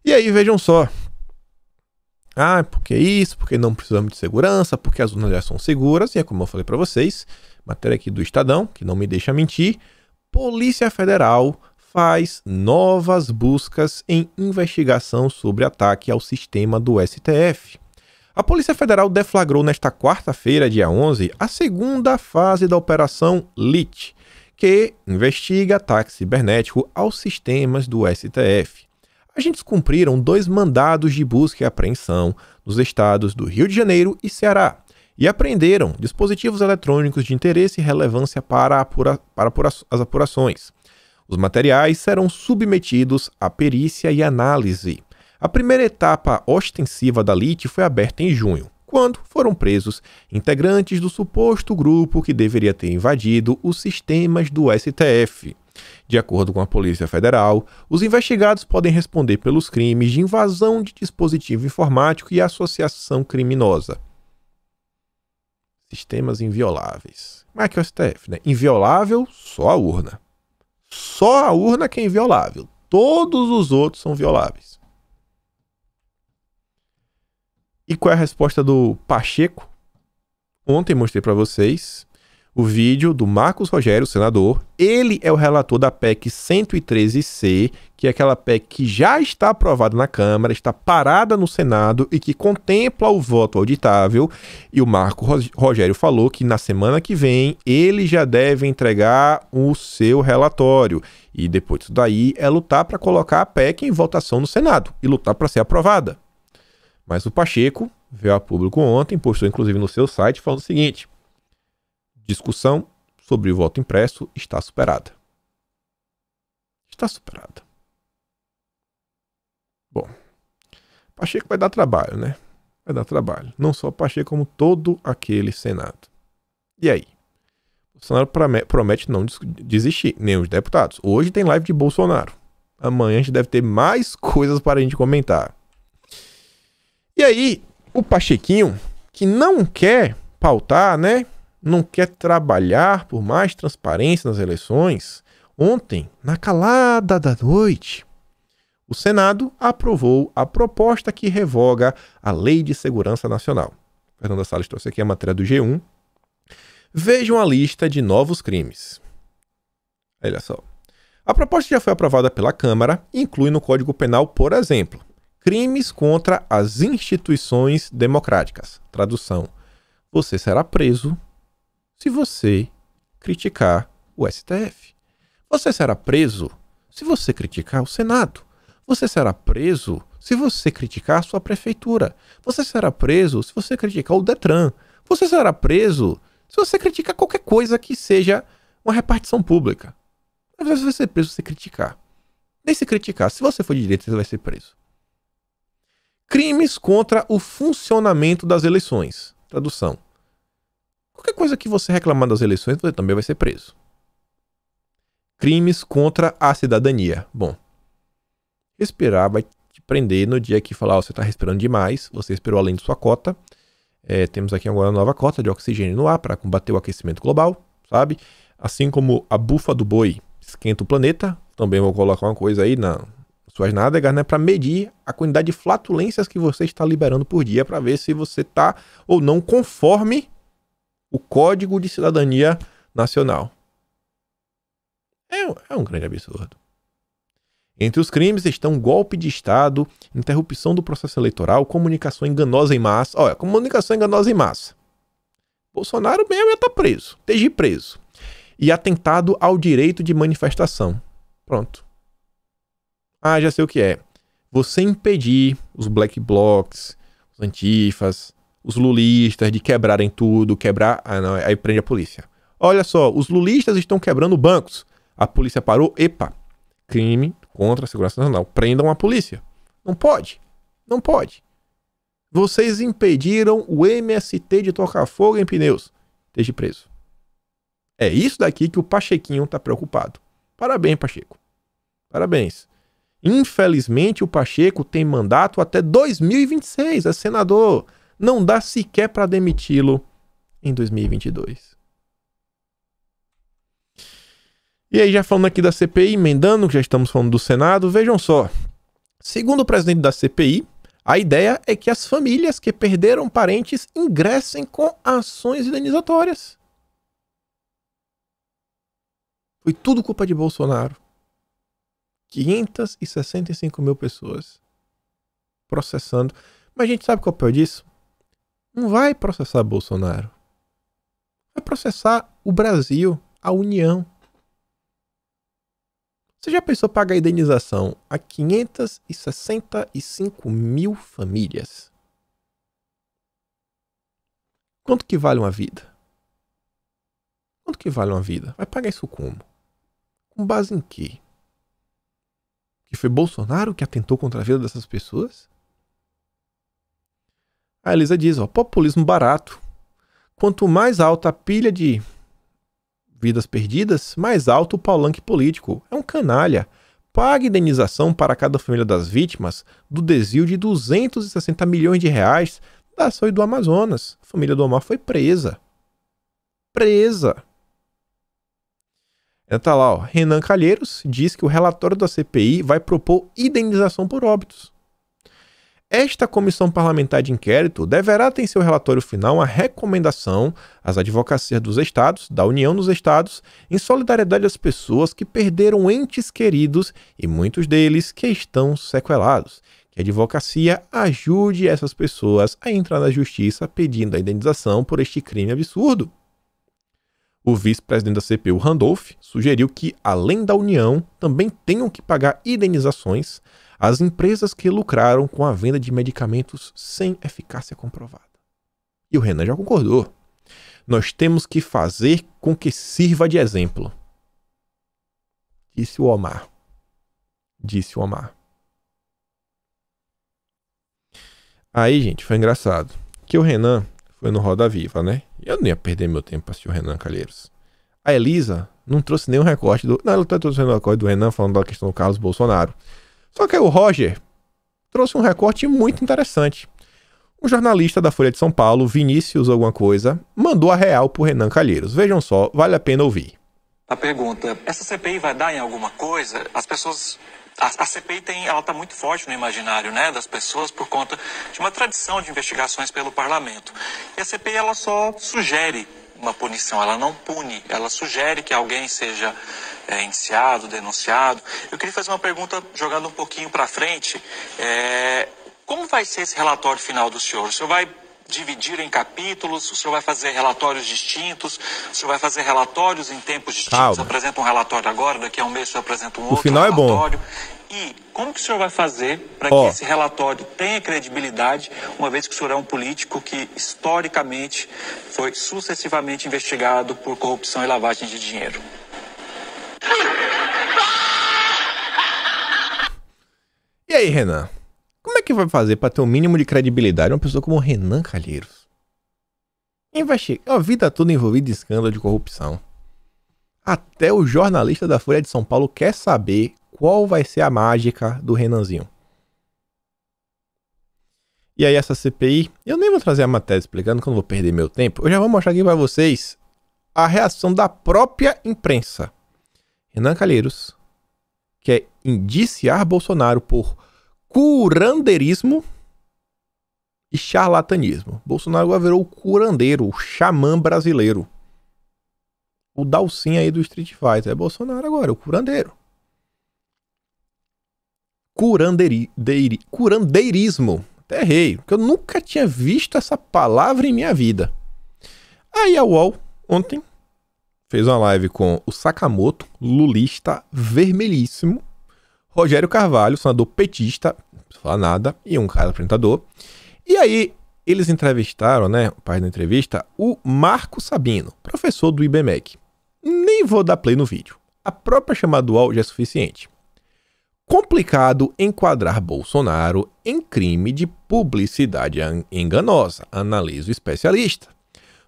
E aí, vejam só. Porque isso, porque não precisamos de segurança, porque as urnas já são seguras. E é como eu falei para vocês, matéria aqui do Estadão, que não me deixa mentir, Polícia Federal faz novas buscas em investigação sobre ataque ao sistema do STF. A Polícia Federal deflagrou nesta quarta-feira, dia 11, a segunda fase da Operação LIT, que investiga ataque cibernético aos sistemas do STF. Agentes cumpriram 2 mandados de busca e apreensão nos estados do Rio de Janeiro e Ceará e apreenderam dispositivos eletrônicos de interesse e relevância para as apurações. Os materiais serão submetidos à perícia e análise. A primeira etapa ostensiva da LIT foi aberta em junho, quando foram presos integrantes do suposto grupo que deveria ter invadido os sistemas do STF. De acordo com a Polícia Federal, os investigados podem responder pelos crimes de invasão de dispositivo informático e associação criminosa. Sistemas invioláveis. Como é que é o STF, né? Inviolável, só a urna. Só a urna que é inviolável. Todos os outros são violáveis. E qual é a resposta do Pacheco? Ontem mostrei para vocês o vídeo do Marcos Rogério, senador. Ele é o relator da PEC 113C, que é aquela PEC que já está aprovada na Câmara, está parada no Senado e que contempla o voto auditável. E o Marcos Rogério falou que na semana que vem ele já deve entregar o seu relatório. E depois disso daí é lutar para colocar a PEC em votação no Senado e lutar para ser aprovada. Mas o Pacheco veio a público ontem, postou inclusive no seu site, falando o seguinte: discussão sobre o voto impresso está superada. Está superada. Bom, Pacheco vai dar trabalho, né? Vai dar trabalho. Não só Pacheco, como todo aquele Senado. E aí? O Bolsonaro promete não desistir, nem os deputados. Hoje tem live de Bolsonaro. Amanhã a gente deve ter mais coisas para a gente comentar. E aí, o Pachequinho, que não quer pautar, né? Não quer trabalhar por mais transparência nas eleições, ontem, na calada da noite, o Senado aprovou a proposta que revoga a Lei de Segurança Nacional. Fernanda Salles trouxe aqui a matéria do G1. Vejam a lista de novos crimes. Olha só. A proposta já foi aprovada pela Câmara e inclui no Código Penal, por exemplo, crimes contra as instituições democráticas. Tradução: você será preso se você criticar o STF. Você será preso se você criticar o Senado. Você será preso se você criticar a sua prefeitura. Você será preso se você criticar o Detran. Você será preso se você criticar qualquer coisa que seja uma repartição pública. Às vezes você vai ser preso se você criticar. Nem se criticar. Se você for de direita, você vai ser preso. Crimes contra o funcionamento das eleições. Tradução: qualquer coisa que você reclamar das eleições, você também vai ser preso. Crimes contra a cidadania. Bom, respirar vai te prender no dia que falar: você está respirando demais, você respirou além de sua cota. Temos aqui agora uma nova cota de oxigênio no ar para combater o aquecimento global, sabe? Assim como a bufa do boi esquenta o planeta, também vou colocar uma coisa aí na suas nádegas, né, para medir a quantidade de flatulências que você está liberando por dia, para ver se você está ou não conforme o Código de Cidadania Nacional. É um grande absurdo. Entre os crimes estão golpe de Estado, interrupção do processo eleitoral, comunicação enganosa em massa. Olha, comunicação enganosa em massa. Bolsonaro mesmo já está preso, esteja preso. E atentado ao direito de manifestação. Pronto. Ah, já sei o que é. Você impedir os black blocs, os antifas, os lulistas de quebrarem tudo, aí prende a polícia. Olha só, os lulistas estão quebrando bancos. A polícia parou, epa, crime contra a segurança nacional. Prendam a polícia. Não pode. Não pode. Vocês impediram o MST de tocar fogo em pneus. Esteja preso. É isso daqui que o Pachequinho está preocupado. Parabéns, Pacheco. Parabéns. Infelizmente, o Pacheco tem mandato até 2026. É senador. Não dá sequer para demiti-lo em 2022. E aí, já falando aqui da CPI, emendando, que já estamos falando do Senado, vejam só. Segundo o presidente da CPI, a ideia é que as famílias que perderam parentes ingressem com ações indenizatórias. Foi tudo culpa de Bolsonaro. 565 mil pessoas processando. Mas a gente sabe qual é o pior disso? Não vai processar Bolsonaro. Vai processar o Brasil, a União. Você já pensou pagar indenização a 565 mil famílias? Quanto que vale uma vida? Quanto que vale uma vida? Vai pagar isso como? Com base em quê? Que foi Bolsonaro que atentou contra a vida dessas pessoas? A Elisa diz, populismo barato. Quanto mais alta a pilha de vidas perdidas, mais alto o palanque político. É um canalha. Pague indenização para cada família das vítimas do desvio de 260 milhões de reais da ações do Amazonas. A família do Omar foi presa. Presa. Tá lá, Renan Calheiros diz que o relatório da CPI vai propor indenização por óbitos. Esta comissão parlamentar de inquérito deverá ter em seu relatório final uma recomendação às advocacias dos estados, da União dos Estados, em solidariedade às pessoas que perderam entes queridos e muitos deles que estão sequelados. Que a advocacia ajude essas pessoas a entrar na justiça pedindo a indenização por este crime absurdo. O vice-presidente da CPI, o Randolph, sugeriu que, além da União, também tenham que pagar indenizações às empresas que lucraram com a venda de medicamentos sem eficácia comprovada. E o Renan já concordou. Nós temos que fazer com que sirva de exemplo. Disse o Omar. Disse o Omar. Aí, gente, foi engraçado. Que o Renan foi no Roda Viva, né? Eu não ia perder meu tempo para assistir o Renan Calheiros. A Elisa não trouxe nenhum recorte do... Não, ela tá trouxendo o recorte do Renan falando da questão do Carlos Bolsonaro. Só que aí o Roger trouxe um recorte muito interessante. Um jornalista da Folha de São Paulo, Vinícius alguma coisa, mandou a real pro Renan Calheiros. Vejam só, vale a pena ouvir. A pergunta, essa CPI vai dar em alguma coisa? As pessoas... A CPI ela está muito forte no imaginário, né, das pessoas por conta de uma tradição de investigações pelo parlamento. E a CPI ela só sugere uma punição, ela não pune, ela sugere que alguém seja indiciado, denunciado. Eu queria fazer uma pergunta jogando um pouquinho para frente. Como vai ser esse relatório final do senhor? O senhor vai dividir em capítulos? O senhor vai fazer relatórios distintos? O senhor vai fazer relatórios em tempos distintos? Calma. Apresenta um relatório agora, daqui a um mês o senhor apresenta um outro final relatório. É bom. E como que o senhor vai fazer para que esse relatório tenha credibilidade, uma vez que o senhor é um político que, historicamente, foi sucessivamente investigado por corrupção e lavagem de dinheiro? E aí, Renan? Como é que vai fazer para ter um mínimo de credibilidade uma pessoa como o Renan Calheiros? A vida toda envolvida em escândalo de corrupção. Até o jornalista da Folha de São Paulo quer saber qual vai ser a mágica do Renanzinho. E aí essa CPI, eu nem vou trazer a matéria explicando que eu não vou perder meu tempo. Eu já vou mostrar aqui para vocês a reação da própria imprensa. Renan Calheiros quer indiciar Bolsonaro por curandeirismo e charlatanismo. Bolsonaro agora virou o curandeiro, o xamã brasileiro. O Dalsin aí do Street Fighter. É Bolsonaro agora, o curandeiro. Curandeirismo. Até errei, porque eu nunca tinha visto essa palavra em minha vida. Aí a UOL, ontem, fez uma live com o Sakamoto, lulista vermelhíssimo, Rogério Carvalho, senador petista, não precisa falar nada, e um cara apresentador. E aí, eles entrevistaram, né, o pai da entrevista, o Marco Sabino, professor do IBMEC. Nem vou dar play no vídeo. A própria chamada do UOL já é suficiente. Complicado enquadrar Bolsonaro em crime de publicidade enganosa, analisa o especialista.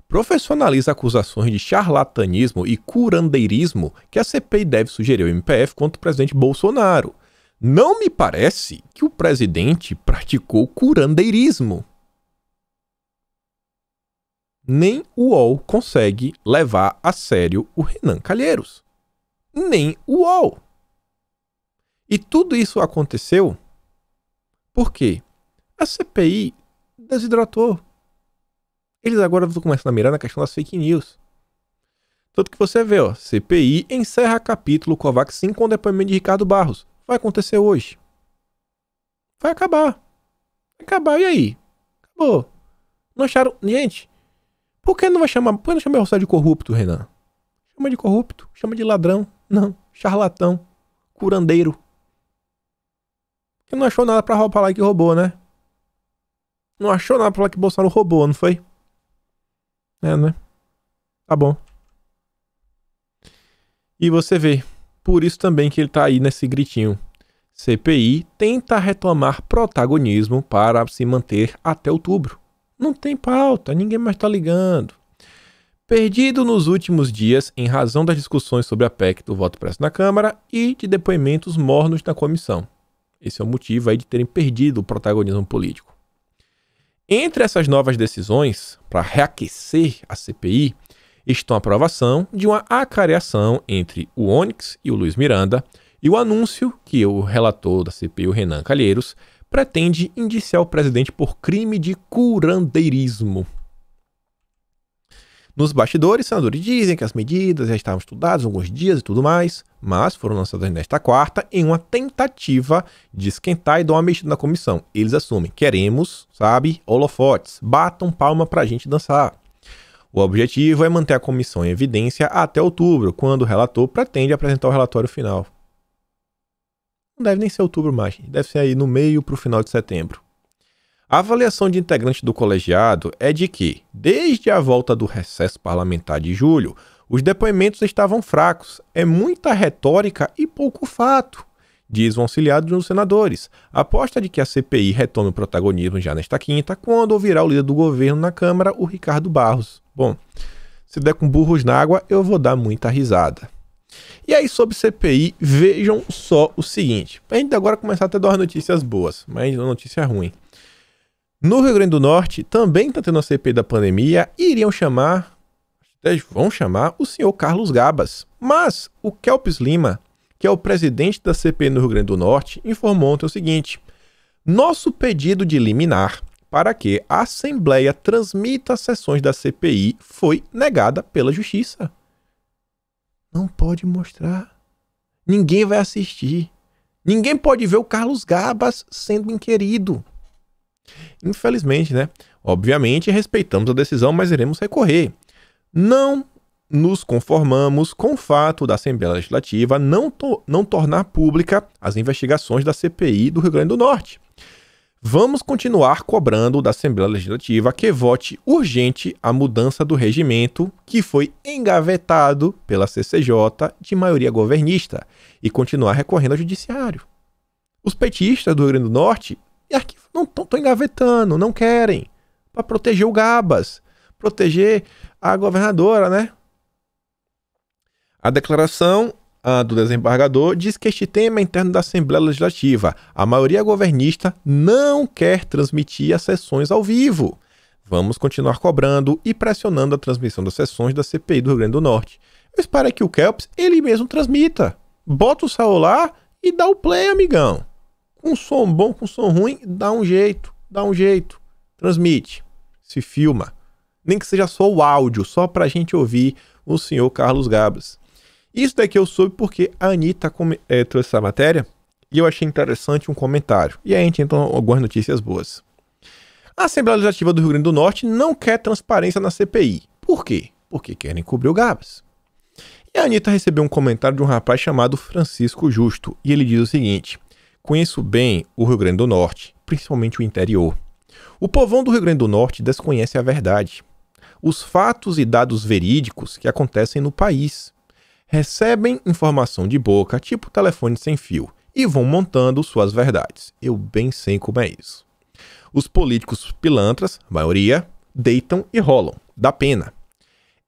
Profissionaliza acusações de charlatanismo e curandeirismo que a CPI deve sugerir ao MPF contra o presidente Bolsonaro. Não me parece que o presidente praticou curandeirismo. Nem o UOL consegue levar a sério o Renan Calheiros. Nem o UOL. E tudo isso aconteceu porque a CPI desidratou. Eles agora estão começando a mirar na questão das fake news. Tanto que você vê, CPI encerra capítulo Covaxin com o depoimento de Ricardo Barros. vai acontecer hoje. Vai acabar. Vai acabar, e aí? Acabou. Não acharam... Gente, por que não vai chamar... Por que não chama você de corrupto, Renan? Chama de corrupto, chama de ladrão. Não, charlatão, curandeiro. Porque não achou nada pra falar que roubou, né? Não achou nada pra falar que Bolsonaro roubou, não foi? Né? Tá bom. E você vê, por isso também que ele tá aí nesse gritinho. CPI tenta reclamar protagonismo para se manter até outubro. Não tem pauta, ninguém mais tá ligando. Perdido nos últimos dias em razão das discussões sobre a PEC do voto impresso na Câmara e de depoimentos mornos na comissão. Esse é o motivo aí de terem perdido o protagonismo político. Entre essas novas decisões, para reaquecer a CPI, estão a aprovação de uma acareação entre o Onyx e o Luiz Miranda e o anúncio que o relator da CPI, o Renan Calheiros, pretende indiciar o presidente por crime de curandeirismo. Nos bastidores, senadores dizem que as medidas já estavam estudadas há alguns dias e tudo mais, mas foram lançadas nesta quarta em uma tentativa de esquentar e dar uma mexida na comissão. Eles assumem, queremos, holofotes, batam palma pra gente dançar. O objetivo é manter a comissão em evidência até outubro, quando o relator pretende apresentar o relatório final. Não deve nem ser outubro mais, deve ser aí no meio para o final de setembro. A avaliação de integrantes do colegiado é de que, desde a volta do recesso parlamentar de julho, os depoimentos estavam fracos, é muita retórica e pouco fato, diz um auxiliar dos senadores. Aposta de que a CPI retome o protagonismo já nesta quinta, quando ouvirá o líder do governo na Câmara, o Ricardo Barros. Bom, se der com burros na água, eu vou dar muita risada. E aí, sobre CPI, vejam só o seguinte. A gente agora começar a ter duas notícias boas, mas uma notícia ruim. No Rio Grande do Norte, também está tendo a CPI da pandemia e vão chamar o senhor Carlos Gabas. Mas o Kelps Lima, que é o presidente da CPI no Rio Grande do Norte, informou ontem o seguinte: nosso pedido de liminar para que a Assembleia transmita as sessões da CPI foi negada pela Justiça. Não pode mostrar. Ninguém vai assistir. Ninguém pode ver o Carlos Gabas sendo inquirido. Infelizmente, né? Obviamente respeitamos a decisão, mas iremos recorrer. Não nos conformamos com o fato da Assembleia Legislativa não tornar pública as investigações da CPI do Rio Grande do Norte. Vamos continuar cobrando da Assembleia Legislativa que vote urgente a mudança do regimento que foi engavetado pela CCJ de maioria governista e continuar recorrendo ao Judiciário. Os petistas do Rio Grande do Norte não estão engavetando, não querem, para proteger o Gabas, proteger a governadora, né? A declaração do desembargador diz que este tema é interno da Assembleia Legislativa. A maioria governista não quer transmitir as sessões ao vivo. Vamos continuar cobrando e pressionando a transmissão das sessões da CPI do Rio Grande do Norte. Eu espero que o Kelps, ele mesmo transmita. Bota o celular e dá o play, amigão. Com som bom, com som ruim, dá um jeito. Transmite, se filma. Nem que seja só o áudio, só pra gente ouvir o senhor Carlos Gabas. Isso daqui eu soube porque a Anitta trouxe essa matéria e eu achei interessante um comentário. E aí a gente entra em algumas notícias boas. A Assembleia Legislativa do Rio Grande do Norte não quer transparência na CPI. Por quê? Porque querem cobrir o Gabas. E a Anitta recebeu um comentário de um rapaz chamado Francisco Justo. E ele diz o seguinte: conheço bem o Rio Grande do Norte, principalmente o interior. O povão do Rio Grande do Norte desconhece a verdade. Os fatos e dados verídicos que acontecem no país. Recebem informação de boca, tipo telefone sem fio, e vão montando suas verdades. Eu bem sei como é isso. Os políticos pilantras, a maioria, deitam e rolam. Dá pena.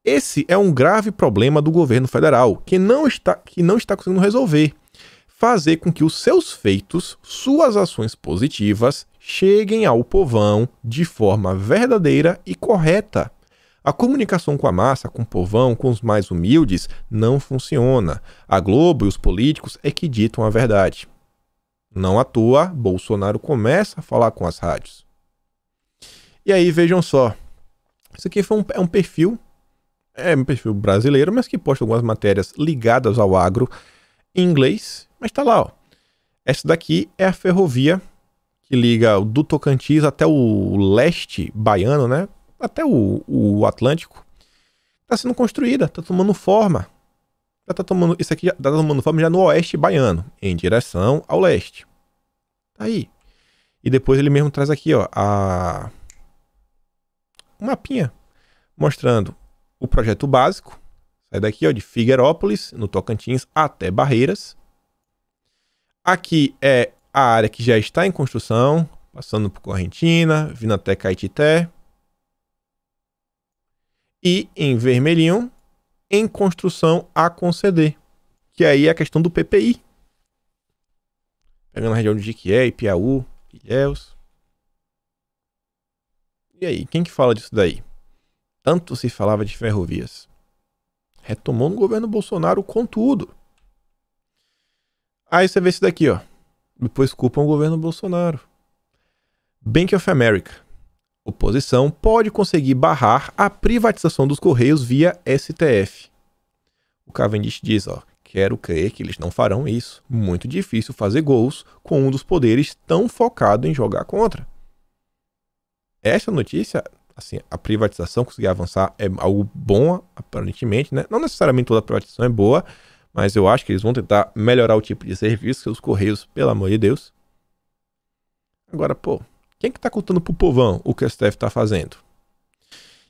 Esse é um grave problema do governo federal, que não está conseguindo resolver. Fazer com que os seus feitos, suas ações positivas, cheguem ao povão de forma verdadeira e correta. A comunicação com a massa, com o povão, com os mais humildes, não funciona. A Globo e os políticos é que ditam a verdade. Não à toa, Bolsonaro começa a falar com as rádios. E aí, vejam só. Isso aqui é um perfil brasileiro, mas que posta algumas matérias ligadas ao agro em inglês. Mas tá lá, ó. Essa daqui é a ferrovia que liga do Tocantins até o leste baiano, né? Até o Atlântico. Está sendo construída, está tomando forma. Isso aqui já está tomando forma já no oeste baiano, em direção ao leste. Tá aí. E depois ele mesmo traz aqui, ó, um mapinha mostrando o projeto básico. Sai daqui, ó, de Figueirópolis, no Tocantins, até Barreiras. Aqui é a área que já está em construção, passando por Correntina, vindo até Caetité. E em vermelhinho, em construção a conceder, que aí é a questão do PPI. Pegando a região de Jequié, Ipiaú, Ilhéus. E aí, quem que fala disso daí? Tanto se falava de ferrovias. Retomou no governo Bolsonaro com tudo. Aí você vê isso daqui, ó. Depois culpam o governo Bolsonaro. Bank of America. Oposição pode conseguir barrar a privatização dos Correios via STF. O Cavendish diz, ó, quero crer que eles não farão isso. Muito difícil fazer gols com um dos poderes tão focado em jogar contra. Essa notícia, assim, a privatização conseguir avançar é algo bom, aparentemente, né? Não necessariamente toda a privatização é boa, mas eu acho que eles vão tentar melhorar o tipo de serviço que os Correios, pelo amor de Deus. Agora, pô, quem que tá contando pro povão o que o STF tá fazendo?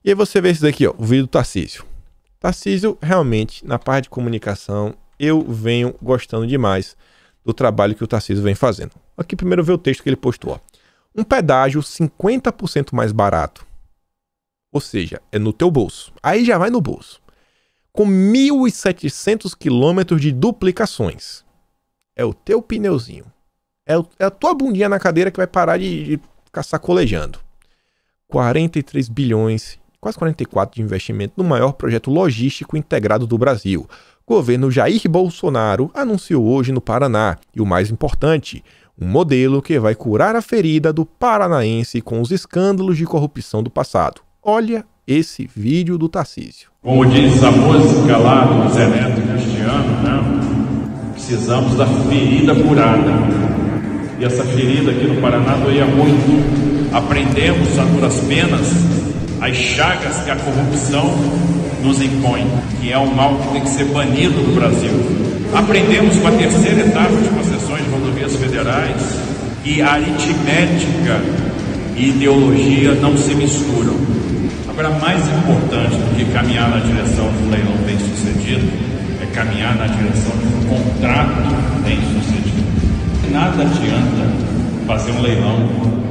E aí você vê esse daqui, ó, o vídeo do Tarcísio. Tarcísio, realmente, na parte de comunicação, eu venho gostando demais do trabalho que o Tarcísio vem fazendo. Aqui primeiro ver o texto que ele postou, ó. Um pedágio 50% mais barato. Ou seja, é no teu bolso. Aí já vai no bolso. Com 1.700 quilômetros de duplicações. É o teu pneuzinho. É a tua bundinha na cadeira que vai parar de ficar sacolejando. 43 bilhões, quase 44 de investimento no maior projeto logístico integrado do Brasil. O governo Jair Bolsonaro anunciou hoje no Paraná. E o mais importante, um modelo que vai curar a ferida do paranaense com os escândalos de corrupção do passado. Olha esse vídeo do Tarcísio. Como diz a música lá do Zé Neto Cristiano, né? Precisamos da ferida curada. E essa ferida aqui no Paraná doía muito. Aprendemos a duras penas as chagas que a corrupção nos impõe, que é um mal que tem que ser banido do Brasil. Aprendemos com a terceira etapa de concessões de rodovias federais que aritmética e ideologia não se misturam. Agora, mais importante do que caminhar na direção de um leilão bem-sucedido é caminhar na direção de um contrato bem-sucedido. Nada adianta fazer um leilão,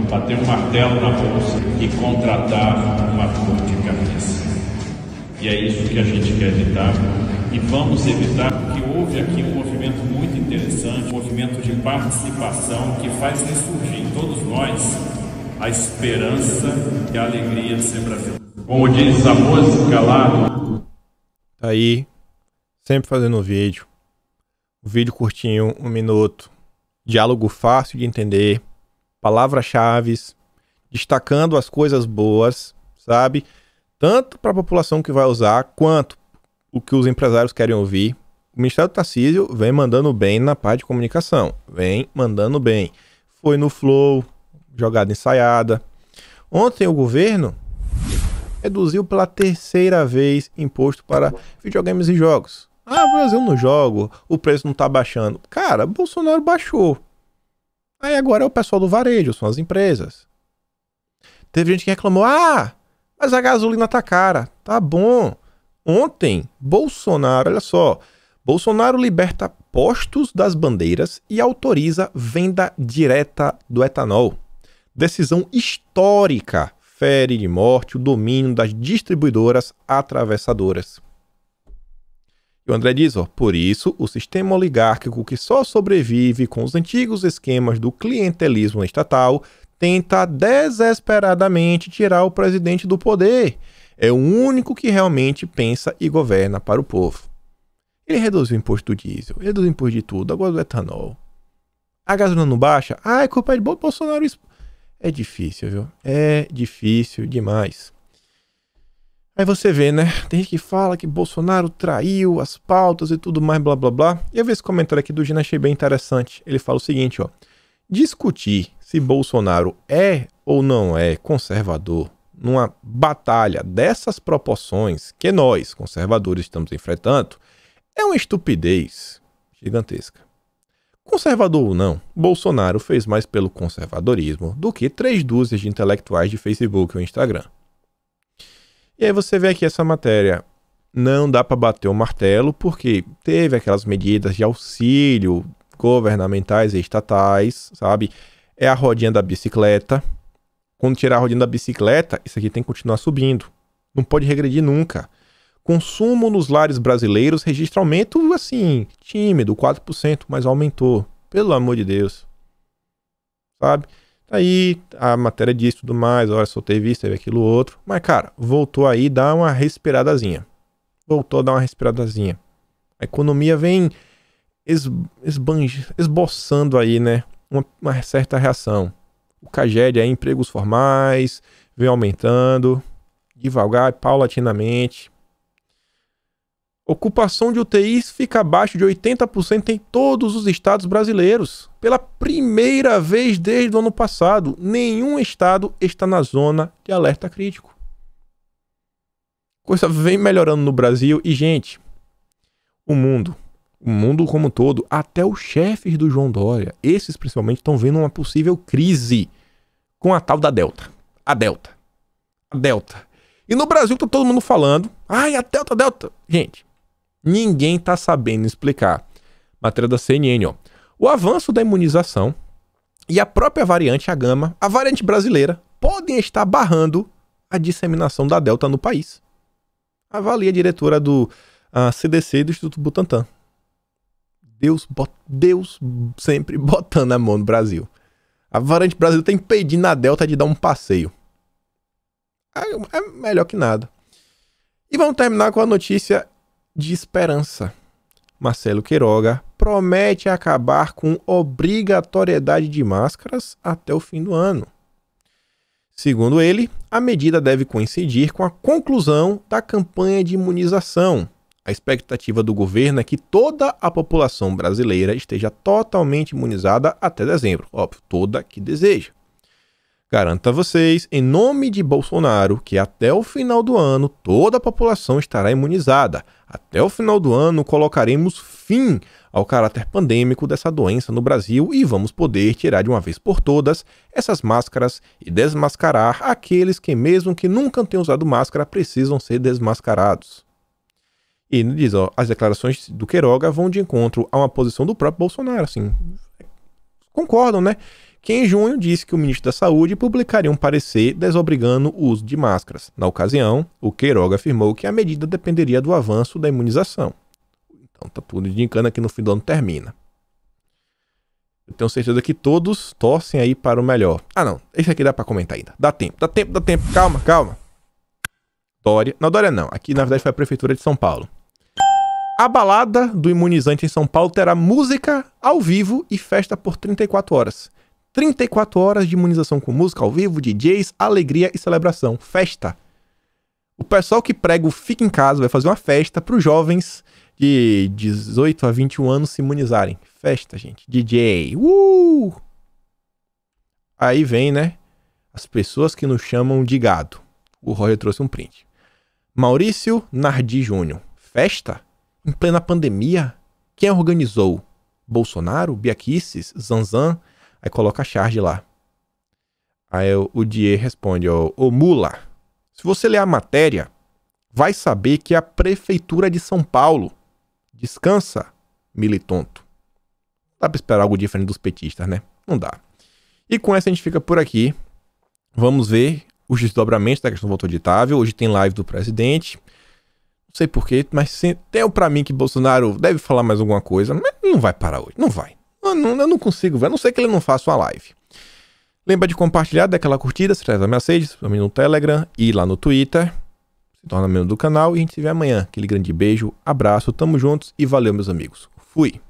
bater um martelo na bolsa e contratar uma dor de cabeça. E é isso que a gente quer evitar. E vamos evitar, porque houve aqui um movimento muito interessante, um movimento de participação que faz ressurgir em todos nós a esperança e a alegria de ser brasileiro. Como diz a música lá... Tá aí, sempre fazendo vídeo. Um vídeo curtinho, 1 minuto. Diálogo fácil de entender. Palavras-chave, destacando as coisas boas, sabe? Tanto para a população que vai usar, quanto o que os empresários querem ouvir. O Ministério do Tarcísio vem mandando bem na parte de comunicação. Vem mandando bem. Foi no Flow, jogada ensaiada. Ontem o governo reduziu pela 3ª vez imposto para videogames e jogos. Ah, o Brasil não joga, o preço não tá baixando. Cara, Bolsonaro baixou. Aí agora é o pessoal do varejo, são as empresas. Teve gente que reclamou, mas a gasolina tá cara. Tá bom. Ontem, Bolsonaro, olha só, Bolsonaro liberta postos das bandeiras e autoriza venda direta do etanol. Decisão histórica fere de morte o domínio das distribuidoras atravessadoras. E o André diz, por isso o sistema oligárquico que só sobrevive com os antigos esquemas do clientelismo estatal tenta desesperadamente tirar o presidente do poder. É o único que realmente pensa e governa para o povo. Ele reduziu o imposto do diesel, reduziu o imposto de tudo, agora do etanol. A gasolina não baixa? É culpa de Bolsonaro. É difícil, viu? É difícil demais. Aí você vê, né? Tem gente que fala que Bolsonaro traiu as pautas e tudo mais, blá, blá, blá. E eu vi esse comentário aqui do Gina, achei bem interessante. Ele fala o seguinte, ó. Discutir se Bolsonaro é ou não é conservador numa batalha dessas proporções que nós, conservadores, estamos enfrentando, é uma estupidez gigantesca. Conservador ou não, Bolsonaro fez mais pelo conservadorismo do que 3 dúzias de intelectuais de Facebook ou Instagram. E aí você vê aqui essa matéria. Não dá para bater o martelo porque teve aquelas medidas de auxílio governamentais e estatais, sabe? É a rodinha da bicicleta. Quando tirar a rodinha da bicicleta, isso aqui tem que continuar subindo. Não pode regredir nunca. Consumo nos lares brasileiros registra aumento, assim, tímido, 4%, mas aumentou. Pelo amor de Deus. Sabe? Aí a matéria diz tudo mais, olha, só teve isso, teve aquilo outro. Mas, cara, voltou aí, dá uma respiradazinha. Voltou a dar uma respiradazinha. A economia vem esboçando aí, né? Uma certa reação. O CAGED aí, empregos formais, vem aumentando, devagar, paulatinamente. Ocupação de UTIs fica abaixo de 80% em todos os estados brasileiros. Pela primeira vez desde o ano passado, nenhum estado está na zona de alerta crítico. Coisa vem melhorando no Brasil e, gente, o mundo como um todo, até os chefes do João Dória, esses principalmente, estão vendo uma possível crise com a tal da Delta. A Delta. E no Brasil tá todo mundo falando, ai, a Delta. Gente, ninguém tá sabendo explicar. Matéria da CNN, ó. O avanço da imunização e a própria variante, a Gama, a variante brasileira, podem estar barrando a disseminação da Delta no país. Avalia a diretora do CDC e do Instituto Butantan. Deus sempre botando a mão no Brasil. A variante brasileira tem impedindo a Delta de dar um passeio. É melhor que nada. E vamos terminar com a notícia de esperança. Marcelo Queiroga promete acabar com obrigatoriedade de máscaras até o fim do ano. Segundo ele, a medida deve coincidir com a conclusão da campanha de imunização. A expectativa do governo é que toda a população brasileira esteja totalmente imunizada até dezembro. Óbvio, toda que deseja. Garanto a vocês, em nome de Bolsonaro, que até o final do ano toda a população estará imunizada. Até o final do ano colocaremos fim ao caráter pandêmico dessa doença no Brasil e vamos poder tirar de uma vez por todas essas máscaras e desmascarar aqueles que, mesmo que nunca tenham usado máscara, precisam ser desmascarados. E ele diz, ó, as declarações do Queiroga vão de encontro a uma posição do próprio Bolsonaro, assim, concordam, né? Que em junho disse que o ministro da Saúde publicaria um parecer desobrigando o uso de máscaras. Na ocasião, o Queiroga afirmou que a medida dependeria do avanço da imunização. Então tá tudo indicando que no fim do ano termina. Eu tenho certeza que todos torcem aí para o melhor. Ah não, esse aqui dá para comentar ainda. Dá tempo. Calma. Dória. Não, Dória não. Aqui na verdade foi a Prefeitura de São Paulo. A balada do imunizante em São Paulo terá música ao vivo e festa por 34 horas. 34 horas de imunização com música ao vivo, DJs, alegria e celebração. Festa. O pessoal que prega o Fica em Casa vai fazer uma festa para os jovens de 18 a 21 anos se imunizarem. Festa, gente. DJ. Aí vem, né? As pessoas que nos chamam de gado. O Roger trouxe um print. Maurício Nardi Júnior. Festa? Em plena pandemia? Quem organizou? Bolsonaro? Biaquices? Zanzan? Aí coloca a charge lá. Aí o Die responde, ô mula, se você ler a matéria, vai saber que a Prefeitura de São Paulo descansa, militonto. Dá pra esperar algo diferente dos petistas, né? Não dá. E com essa a gente fica por aqui. Vamos ver os desdobramentos da questão do voto auditável. Hoje tem live do presidente. Não sei porquê, mas tem pra mim que Bolsonaro deve falar mais alguma coisa. Mas não vai parar hoje, não vai. Eu não consigo ver, a não ser que ele não faça uma live. Lembra de compartilhar, daquela curtida, se traz a minhas redes, também no Telegram e lá no Twitter. Se torna membro do canal e a gente se vê amanhã. Aquele grande beijo, abraço, tamo juntos e valeu, meus amigos. Fui!